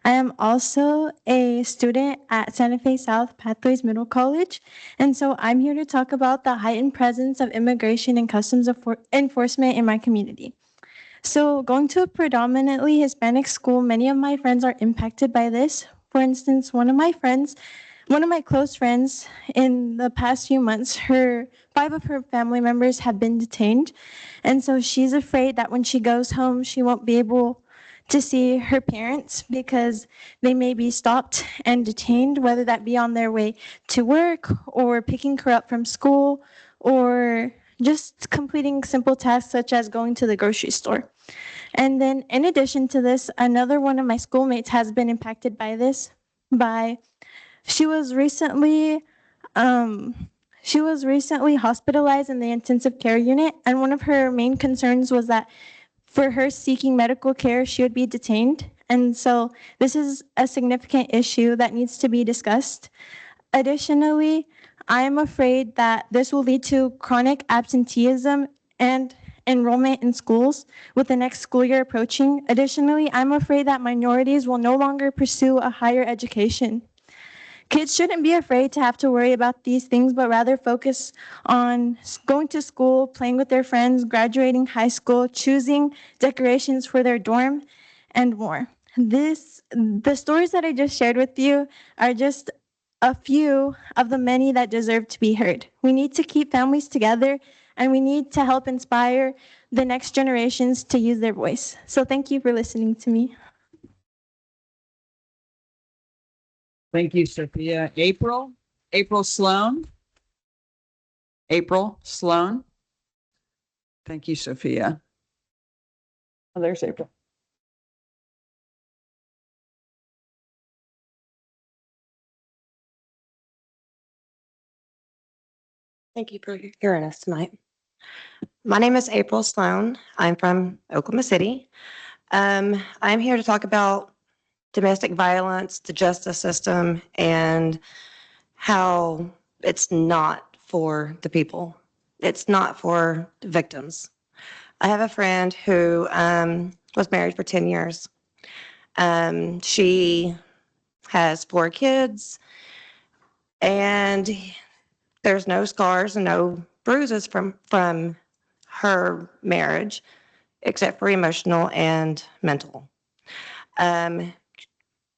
[SPEAKER 3] I am also a student at Santa Fe South Pathways Middle College, and so I'm here to talk about the heightened presence of immigration and customs enforcement in my community. So going to a predominantly Hispanic school, many of my friends are impacted by this. For instance, one of my close friends, in the past few months, 5 of her family members have been detained. And so she's afraid that when she goes home, she won't be able to see her parents because they may be stopped and detained, whether that be on their way to work or picking her up from school or just completing simple tasks such as going to the grocery store. And then in addition to this, another one of my schoolmates has been impacted by this. She was recently hospitalized in the intensive care unit, and one of her main concerns was that for her seeking medical care, she would be detained. And so this is a significant issue that needs to be discussed. Additionally, I am afraid that this will lead to chronic absenteeism and enrollment in schools with the next school year approaching. Additionally, I'm afraid that minorities will no longer pursue a higher education. Kids shouldn't be afraid to have to worry about these things, but rather focus on going to school, playing with their friends, graduating high school, choosing decorations for their dorm, and more. The stories that I just shared with you are just a few of the many that deserve to be heard. We need to keep families together, and we need to help inspire the next generations to use their voice. So thank you for listening to me.
[SPEAKER 1] Thank you, Sophia. April Sloan. April Sloan. Thank you, Sophia. Oh, there's April.
[SPEAKER 4] Thank you for hearing us tonight. My name is April Sloan. I'm from Oklahoma City. I'm here to talk about domestic violence, the justice system, and how it's not for the people. It's not for the victims. I have a friend who was married for 10 years. She has 4 kids, and there's no scars and no bruises from her marriage, except for emotional and mental.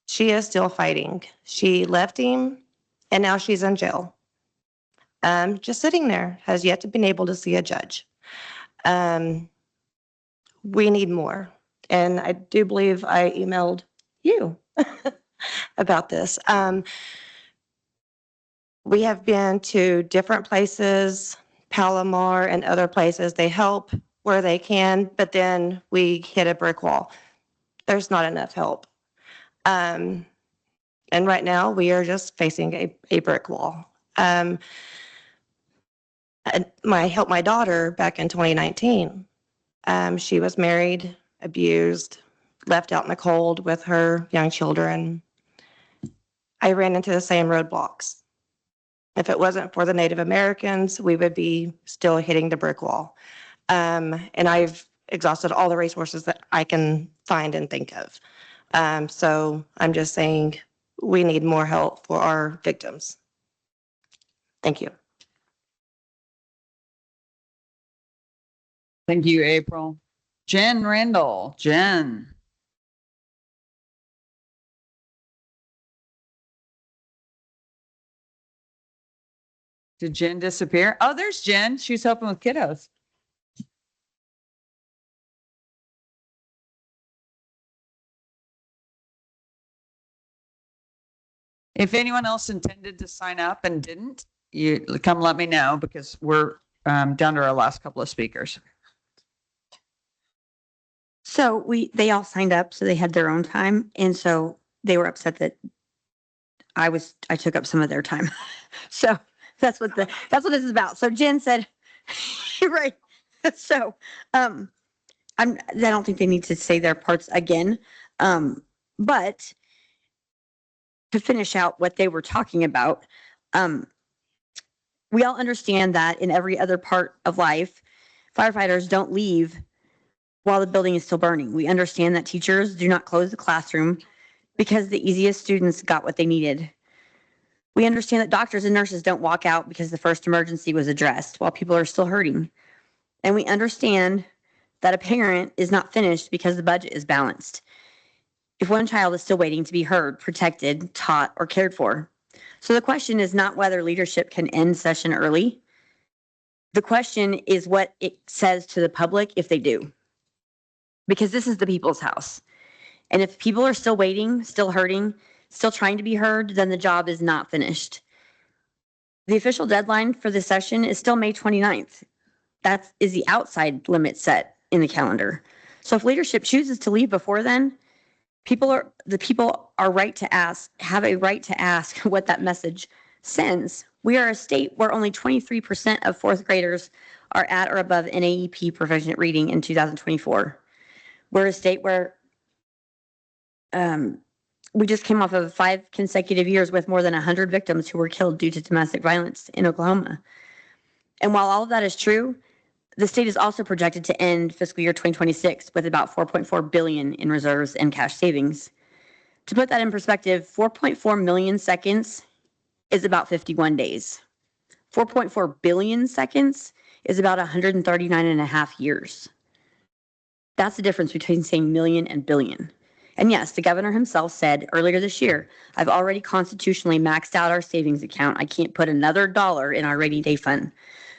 [SPEAKER 4] She is still fighting. She left him, and now she's in jail. Just sitting there, has yet to been able to see a judge. We need more. And I do believe I emailed you about this. We have been to different places, Palomar and other places. They help where they can, but then we hit a brick wall. There's not enough help. And right now we are just facing a brick wall. I helped my daughter back in 2019. She was married, abused, left out in the cold with her young children. I ran into the same roadblocks. If it wasn't for the Native Americans, we would be still hitting the brick wall. And I've exhausted all the resources that I can find and think of. So I'm just saying we need more help for our victims. Thank you.
[SPEAKER 1] Thank you, April. Jen Randall. Jen. Did Jen disappear? Oh, there's Jen. She's helping with kiddos. If anyone else intended to sign up and didn't, you come let me know because we're down to our last couple of speakers.
[SPEAKER 21] So they all signed up, so they had their own time. And so they were upset that I took up some of their time. So that's what this is about. So Jen said, you're right. So, I don't think they need to say their parts again. But to finish out what they were talking about, we all understand that in every other part of life, firefighters don't leave while the building is still burning. We understand that teachers do not close the classroom because the easiest students got what they needed. We understand that doctors and nurses don't walk out because the first emergency was addressed while people are still hurting. And we understand that a parent is not finished because the budget is balanced if one child is still waiting to be heard, protected, taught, or cared for. So the question is not whether leadership can end session early. The question is what it says to the public if they do. Because this is the people's house. And if people are still waiting, still hurting, still trying to be heard, then the job is not finished. The official deadline for this session is still May 29th. That is the outside limit set in the calendar. So if leadership chooses to leave before then, the people have a right to ask what that message sends. We are a state where only 23% of fourth graders are at or above NAEP proficient reading in 2024. We're a state where we just came off of 5 consecutive years with more than 100 victims who were killed due to domestic violence in Oklahoma. And while all of that is true, the state is also projected to end fiscal year 2026 with about $4.4 billion in reserves and cash savings. To put that in perspective, 4.4 million seconds is about 51 days. 4.4 billion seconds is about 139 and a half years. That's the difference between saying million and billion. And yes, the governor himself said earlier this year, I've already constitutionally maxed out our savings account. I can't put another dollar in our rainy day fund.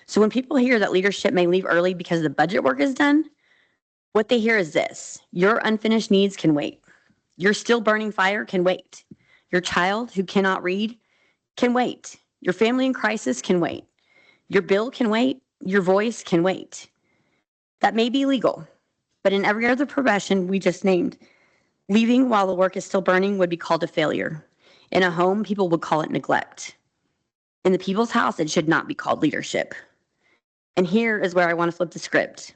[SPEAKER 21] So when people hear that leadership may leave early because the budget work is done, what they hear is this: your unfinished needs can wait. Your still burning fire can wait. Your child who cannot read can wait. Your family in crisis can wait. Your bill can wait. Your voice can wait. That may be legal, but in every other profession we just named, leaving while the work is still burning would be called a failure. In a home, people would call it neglect. In the people's house, it should not be called leadership. And here is where I want to flip the script.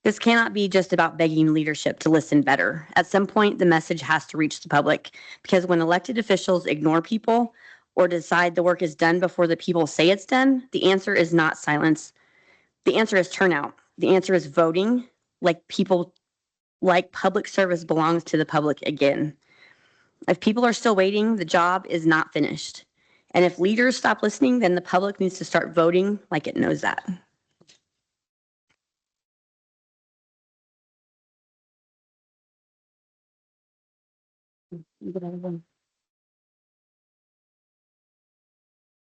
[SPEAKER 21] This cannot be just about begging leadership to listen better. At some point, the message has to reach the public, because when elected officials ignore people or decide the work is done before the people say it's done, the answer is not silence. The answer is turnout. The answer is voting like public service belongs to the public again. If people are still waiting, the job is not finished. And if leaders stop listening, then the public needs to start voting like it knows that.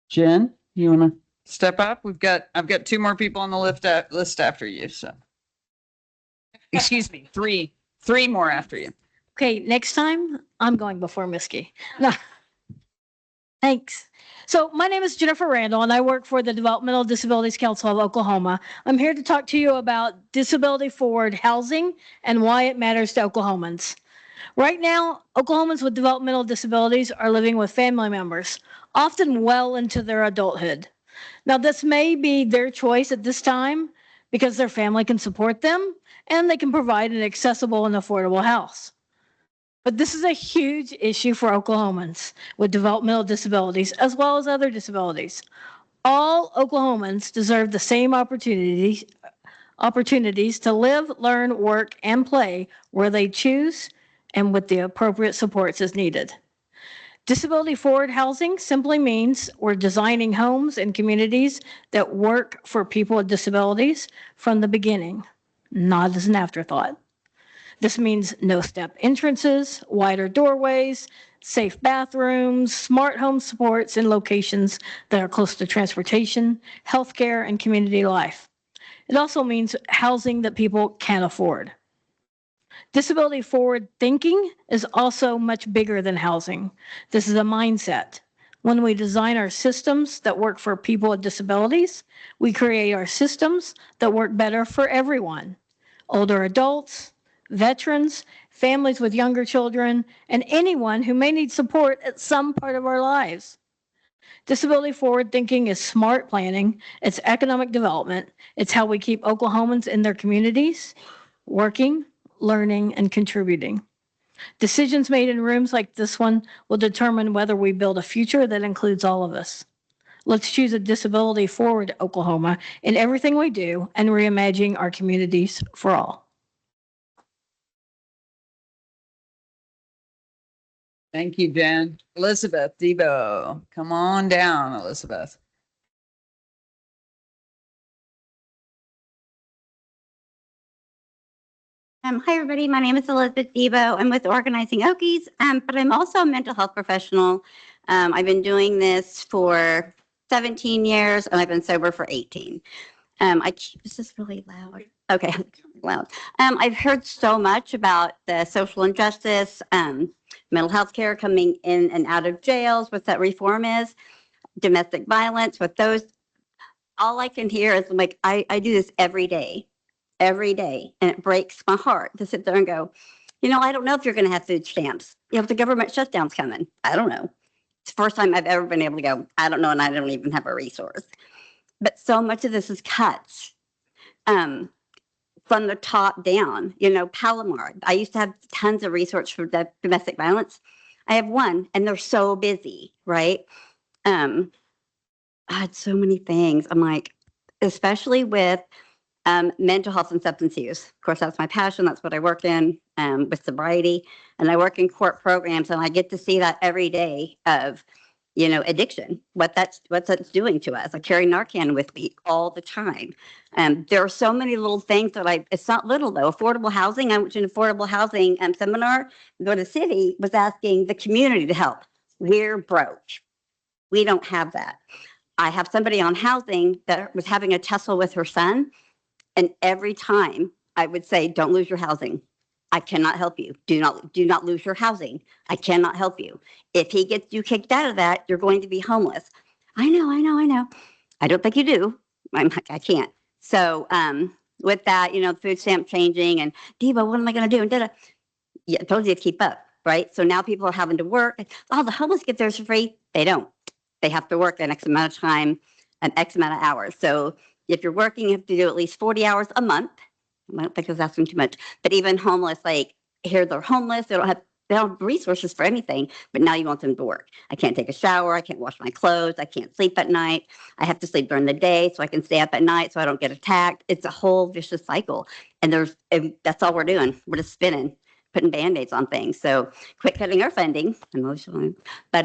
[SPEAKER 1] Jen, you want to step up? I've got 2 more people on the list after you. So, excuse me, three more after you.
[SPEAKER 5] Okay, next time I'm going before Miski. No. Thanks. So my name is Jennifer Randall and I work for the Developmental Disabilities Council of Oklahoma. I'm here to talk to you about disability forward housing and why it matters to Oklahomans. Right now, Oklahomans with developmental disabilities are living with family members, often well into their adulthood. Now, this may be their choice at this time because their family can support them and they can provide an accessible and affordable house. But this is a huge issue for Oklahomans with developmental disabilities as well as other disabilities. All Oklahomans deserve the same opportunities to live, learn, work, and play where they choose and with the appropriate supports as needed. Disability forward housing simply means we're designing homes and communities that work for people with disabilities from the beginning, not as an afterthought. This means no step entrances, wider doorways, safe bathrooms, smart home supports in locations that are close to transportation, healthcare, and community life. It also means housing that people can afford. Disability forward thinking is also much bigger than housing. This is a mindset. When we design our systems that work for people with disabilities, we create our systems that work better for everyone. Older adults, veterans, families with younger children, and anyone who may need support at some part of our lives. Disability forward thinking is smart planning, it's economic development, it's how we keep Oklahomans in their communities, working, learning, and contributing. Decisions made in rooms like this one will determine whether we build a future that includes all of us. Let's choose a disability forward Oklahoma in everything we do and reimagine our communities for all.
[SPEAKER 1] Thank you, Jen. Elizabeth Debo, come on down, Elizabeth.
[SPEAKER 2] Hi, everybody. My name is Elizabeth Debo. I'm with Organizing Okies, but I'm also a mental health professional. I've been doing this for 17 years, and I've been sober for 18. Is this really loud? Okay, loud. I've heard so much about the social injustice, mental health care coming in and out of jails, what that reform is, domestic violence, what those, all I can hear is like, I do this every day, and it breaks my heart to sit there and go, I don't know if you're going to have food stamps. If the government shutdown's coming, I don't know. It's the first time I've ever been able to go, I don't know, and I don't even have a resource. But so much of this is cuts from the top down. Palomar. I used to have tons of research for domestic violence. I have one, and they're so busy, right? I had so many things. I'm like, especially with mental health and substance use. Of course, that's my passion. That's what I work in with sobriety. And I work in court programs, and I get to see that every day of, addiction, what that's doing to us. I carry Narcan with me all the time. There are so many little things that it's not little though. Affordable housing. I went to an affordable housing seminar. The city was asking the community to help. We're broke. We don't have that. I have somebody on housing that was having a tussle with her son. And every time I would say, don't lose your housing. I cannot help you. Do not lose your housing. I cannot help you. If he gets you kicked out of that, you're going to be homeless. I know. I don't think you do. I can't. So with that, food stamp changing and Debo, what am I going to do? And yeah, I told you to keep up, right? So now people are having to work. Oh, the homeless get theirs for free. They don't. They have to work an X amount of time, an X amount of hours. So if you're working, you have to do at least 40 hours a month. I don't think I was asking too much, but even homeless, like here they're homeless. They don't have resources for anything, but now you want them to work. I can't take a shower. I can't wash my clothes. I can't sleep at night. I have to sleep during the day so I can stay up at night so I don't get attacked. It's a whole vicious cycle. And that's all we're doing. We're just spinning, putting Band-Aids on things. So quit cutting our funding, emotionally, but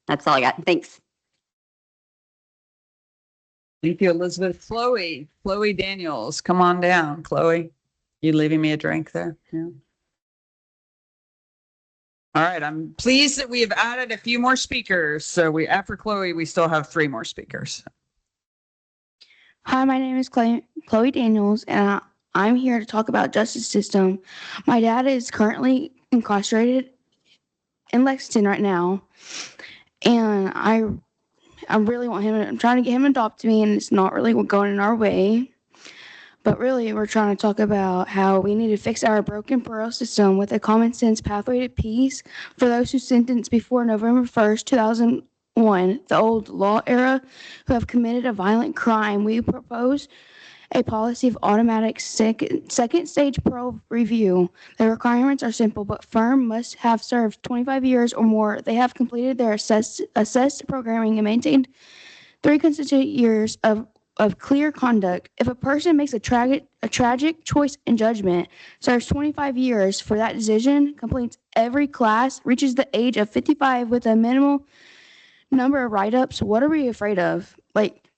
[SPEAKER 2] that's all I got. Thanks.
[SPEAKER 1] Thank you, Elizabeth. Chloe Daniels, come on down. Chloe, you leaving me a drink there? Yeah. All right, I'm pleased that we have added a few more speakers. So after Chloe, we still have 3 more speakers.
[SPEAKER 6] Hi, my name is Chloe Daniels, and I'm here to talk about justice system. My dad is currently incarcerated in Lexington right now, and I really want him. I'm trying to get him to adopt me, and it's not really going in our way. But really, we're trying to talk about how we need to fix our broken parole system with a common sense pathway to peace for those who sentenced before November 1st, 2001, the old law era, who have committed a violent crime. We propose a policy of automatic second stage parole review. The requirements are simple, but firm must have served 25 years or more. They have completed their assessed programming and maintained 3 consecutive years of of clear conduct. If a person makes a tragic choice in judgment, serves 25 years for that decision, completes every class, reaches the age of 55 with a minimal number of write-ups, what are we afraid of? Like,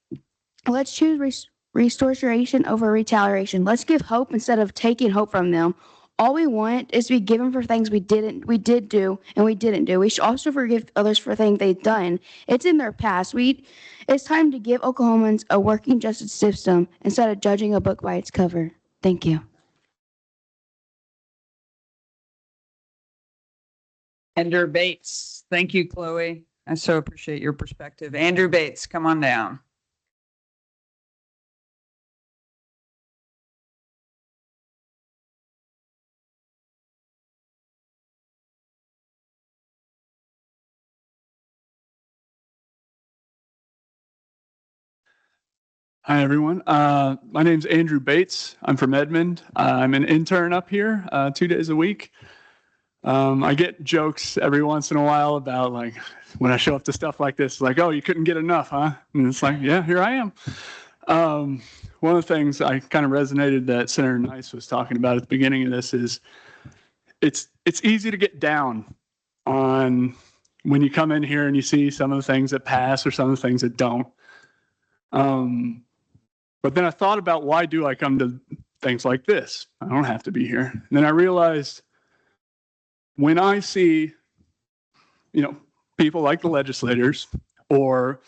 [SPEAKER 6] let's choose restoration over retaliation. Let's give hope instead of taking hope from them. All we want is to be given for things we did do and we didn't do. We should also forgive others for things they've done. It's in their past. It's time to give Oklahomans a working justice system instead of judging a book by its cover. Thank you.
[SPEAKER 1] Andrew Bates. Thank you, Chloe. I so appreciate your perspective. Andrew Bates, come on down.
[SPEAKER 7] Hi, everyone. My name's Andrew Bates. I'm from Edmond. I'm an intern up here 2 days a week. I get jokes every once in a while about, like, when I show up to stuff like this, like, oh, you couldn't get enough, huh? And it's like, yeah, here I am. One of the things I kind of resonated that Senator Nice was talking about at the beginning of this is it's easy to get down on when you come in here and you see some of the things that pass or some of the things that don't. But then I thought about, why do I come to things like this? I don't have to be here. And then I realized, when I see, people like the legislators or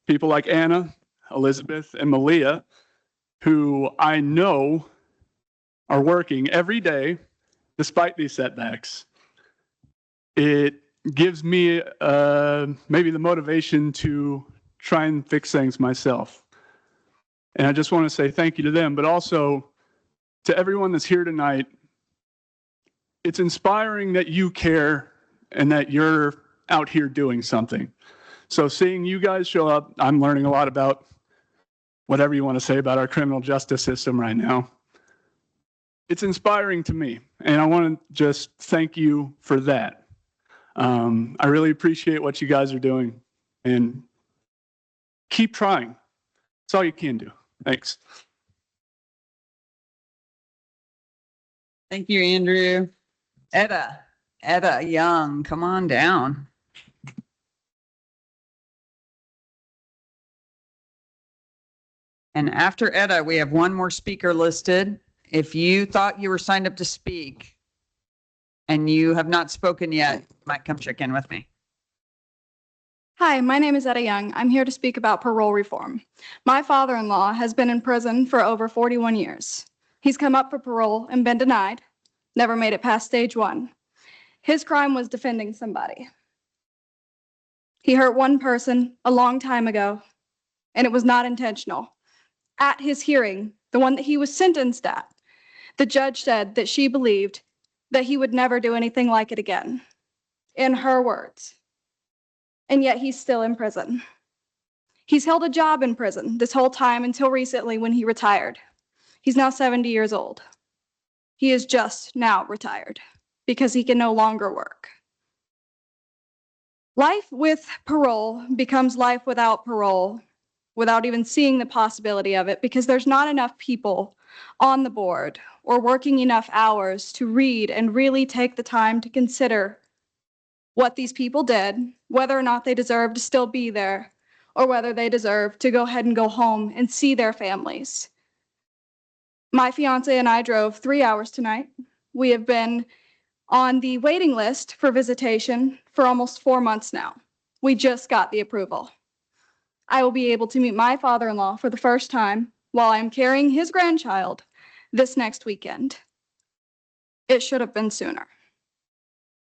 [SPEAKER 7] people like Anna, Elizabeth, and Malia, who I know are working every day despite these setbacks, it gives me maybe the motivation to try and fix things myself. And I just want to say thank you to them, but also to everyone that's here tonight. It's inspiring that you care and that you're out here doing something. So seeing you guys show up, I'm learning a lot about whatever you want to say about our criminal justice system right now. It's inspiring to me, and I want to just thank you for that. I really appreciate what you guys are doing, and keep trying. That's all you can do. Thanks.
[SPEAKER 1] Thank you, Andrew. Etta Young, come on down. And after Etta, we have one more speaker listed. If you thought you were signed up to speak and you have not spoken yet, you might come check in with me.
[SPEAKER 8] Hi, my name is Etta Young. I'm here to speak about parole reform. My father-in-law has been in prison for over 41 years. He's come up for parole and been denied, never made it past stage 1. His crime was defending somebody. He hurt one person a long time ago, and it was not intentional. At his hearing, the one that he was sentenced at, the judge said that she believed that he would never do anything like it again, in her words. And yet he's still in prison. He's held a job in prison this whole time until recently when he retired. He's now 70 years old. He is just now retired because he can no longer work. Life with parole becomes life without parole, without even seeing the possibility of it, because there's not enough people on the board or working enough hours to read and really take the time to consider what these people did, whether or not they deserve to still be there, or whether they deserve to go ahead and go home and see their families. My fiance and I drove 3 hours tonight. We have been on the waiting list for visitation for almost 4 months now. We just got the approval. I will be able to meet my father-in-law for the first time while I'm carrying his grandchild this next weekend. It should have been sooner.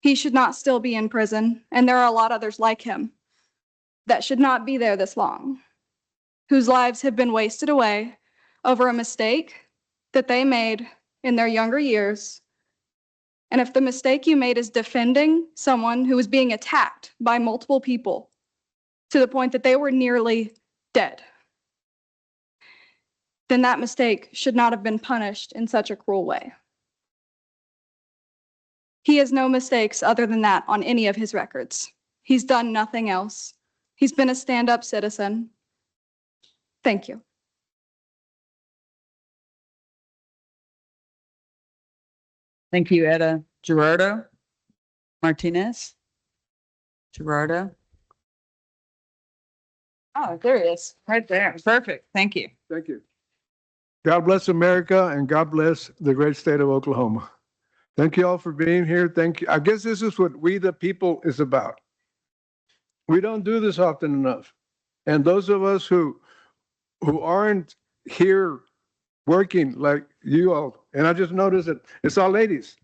[SPEAKER 8] He should not still be in prison, and there are a lot of others like him that should not be there this long, whose lives have been wasted away over a mistake that they made in their younger years. And if the mistake you made is defending someone who was being attacked by multiple people to the point that they were nearly dead, then that mistake should not have been punished in such a cruel way. He has no mistakes other than that on any of his records. He's done nothing else. He's been a stand-up citizen. Thank you.
[SPEAKER 1] Thank you, Etta. Gerardo Martinez. Gerardo. Oh, there he is, right there. Perfect. Thank you.
[SPEAKER 9] Thank you. God bless America and God bless the great state of Oklahoma. Thank you all for being here. Thank you. I guess this is what we the people is about. We don't do this often enough. And those of us who aren't here working like you all, and I just noticed that it's all ladies.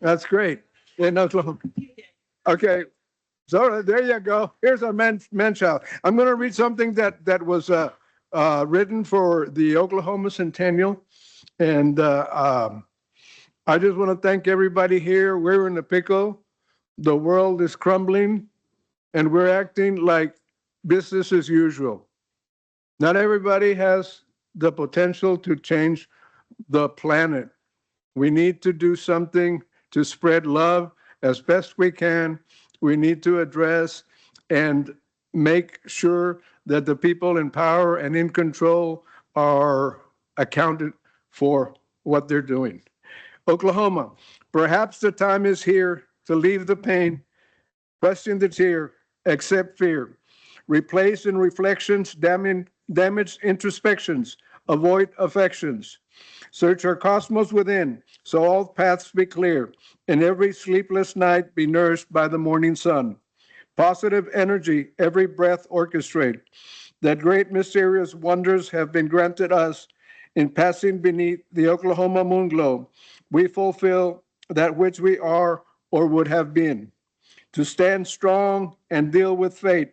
[SPEAKER 9] That's great. In Oklahoma. Okay. So there you go. Here's our man child. I'm going to read something that was written for the Oklahoma Centennial. And I just want to thank everybody here. We're in the pickle. The world is crumbling, and we're acting like business as usual. Not everybody has the potential to change the planet. We need to do something to spread love as best we can. We need to address and make sure that the people in power and in control are accounted for what they're doing. Oklahoma, perhaps the time is here to leave the pain, question the tear, accept fear, replace in reflections damaged introspections, avoid affections. Search our cosmos within, so all paths be clear, and every sleepless night be nourished by the morning sun. Positive energy, every breath orchestrate, that great mysterious wonders have been granted us in passing beneath the Oklahoma moon glow. We fulfill that which we are or would have been. To stand strong and deal with fate,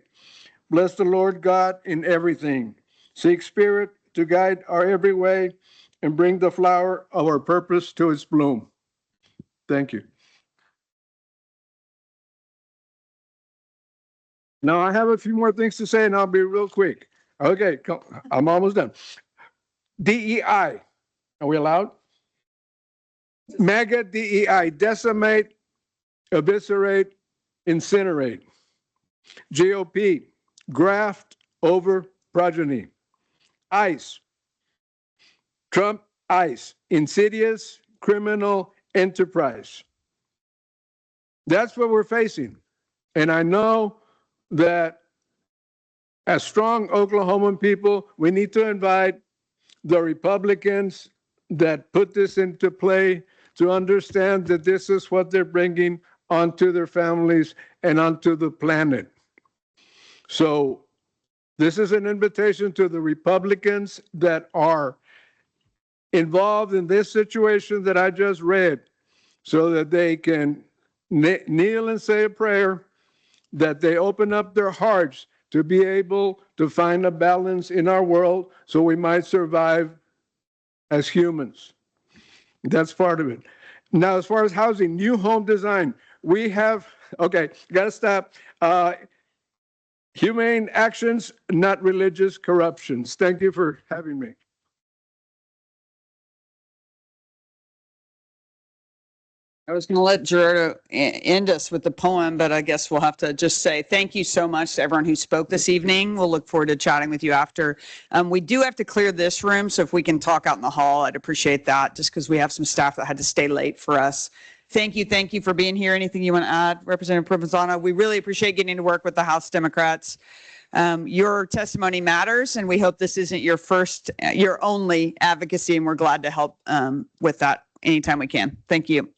[SPEAKER 9] bless the Lord God in everything. Seek spirit to guide our every way and bring the flower of our purpose to its bloom. Thank you. Now I have a few more things to say and I'll be real quick. Okay, I'm almost done. DEI, are we allowed? MAGA DEI, decimate, eviscerate, incinerate. GOP, graft over progeny. ICE, Trump ICE, insidious criminal enterprise. That's what we're facing. And I know that as strong Oklahoman people, we need to invite the Republicans that put this into play to understand that this is what they're bringing onto their families and onto the planet. So this is an invitation to the Republicans that are involved in this situation that I just read so that they can kneel and say a prayer, that they open up their hearts to be able to find a balance in our world so we might survive as humans. That's part of it. Now, as far as housing, new home design, we have, okay, got to stop. Humane actions, not religious corruptions. Thank you for having me.
[SPEAKER 1] I was going to let Gerardo end us with the poem, but I guess we'll have to just say thank you so much to everyone who spoke this evening. We'll look forward to chatting with you after. We do have to clear this room, so if we can talk out in the hall, I'd appreciate that, just because we have some staff that had to stay late for us. Thank you for being here. Anything you want to add, Representative Provenzano? We really appreciate getting to work with the House Democrats. Your testimony matters, and we hope this isn't your only advocacy, and we're glad to help with that anytime we can. Thank you.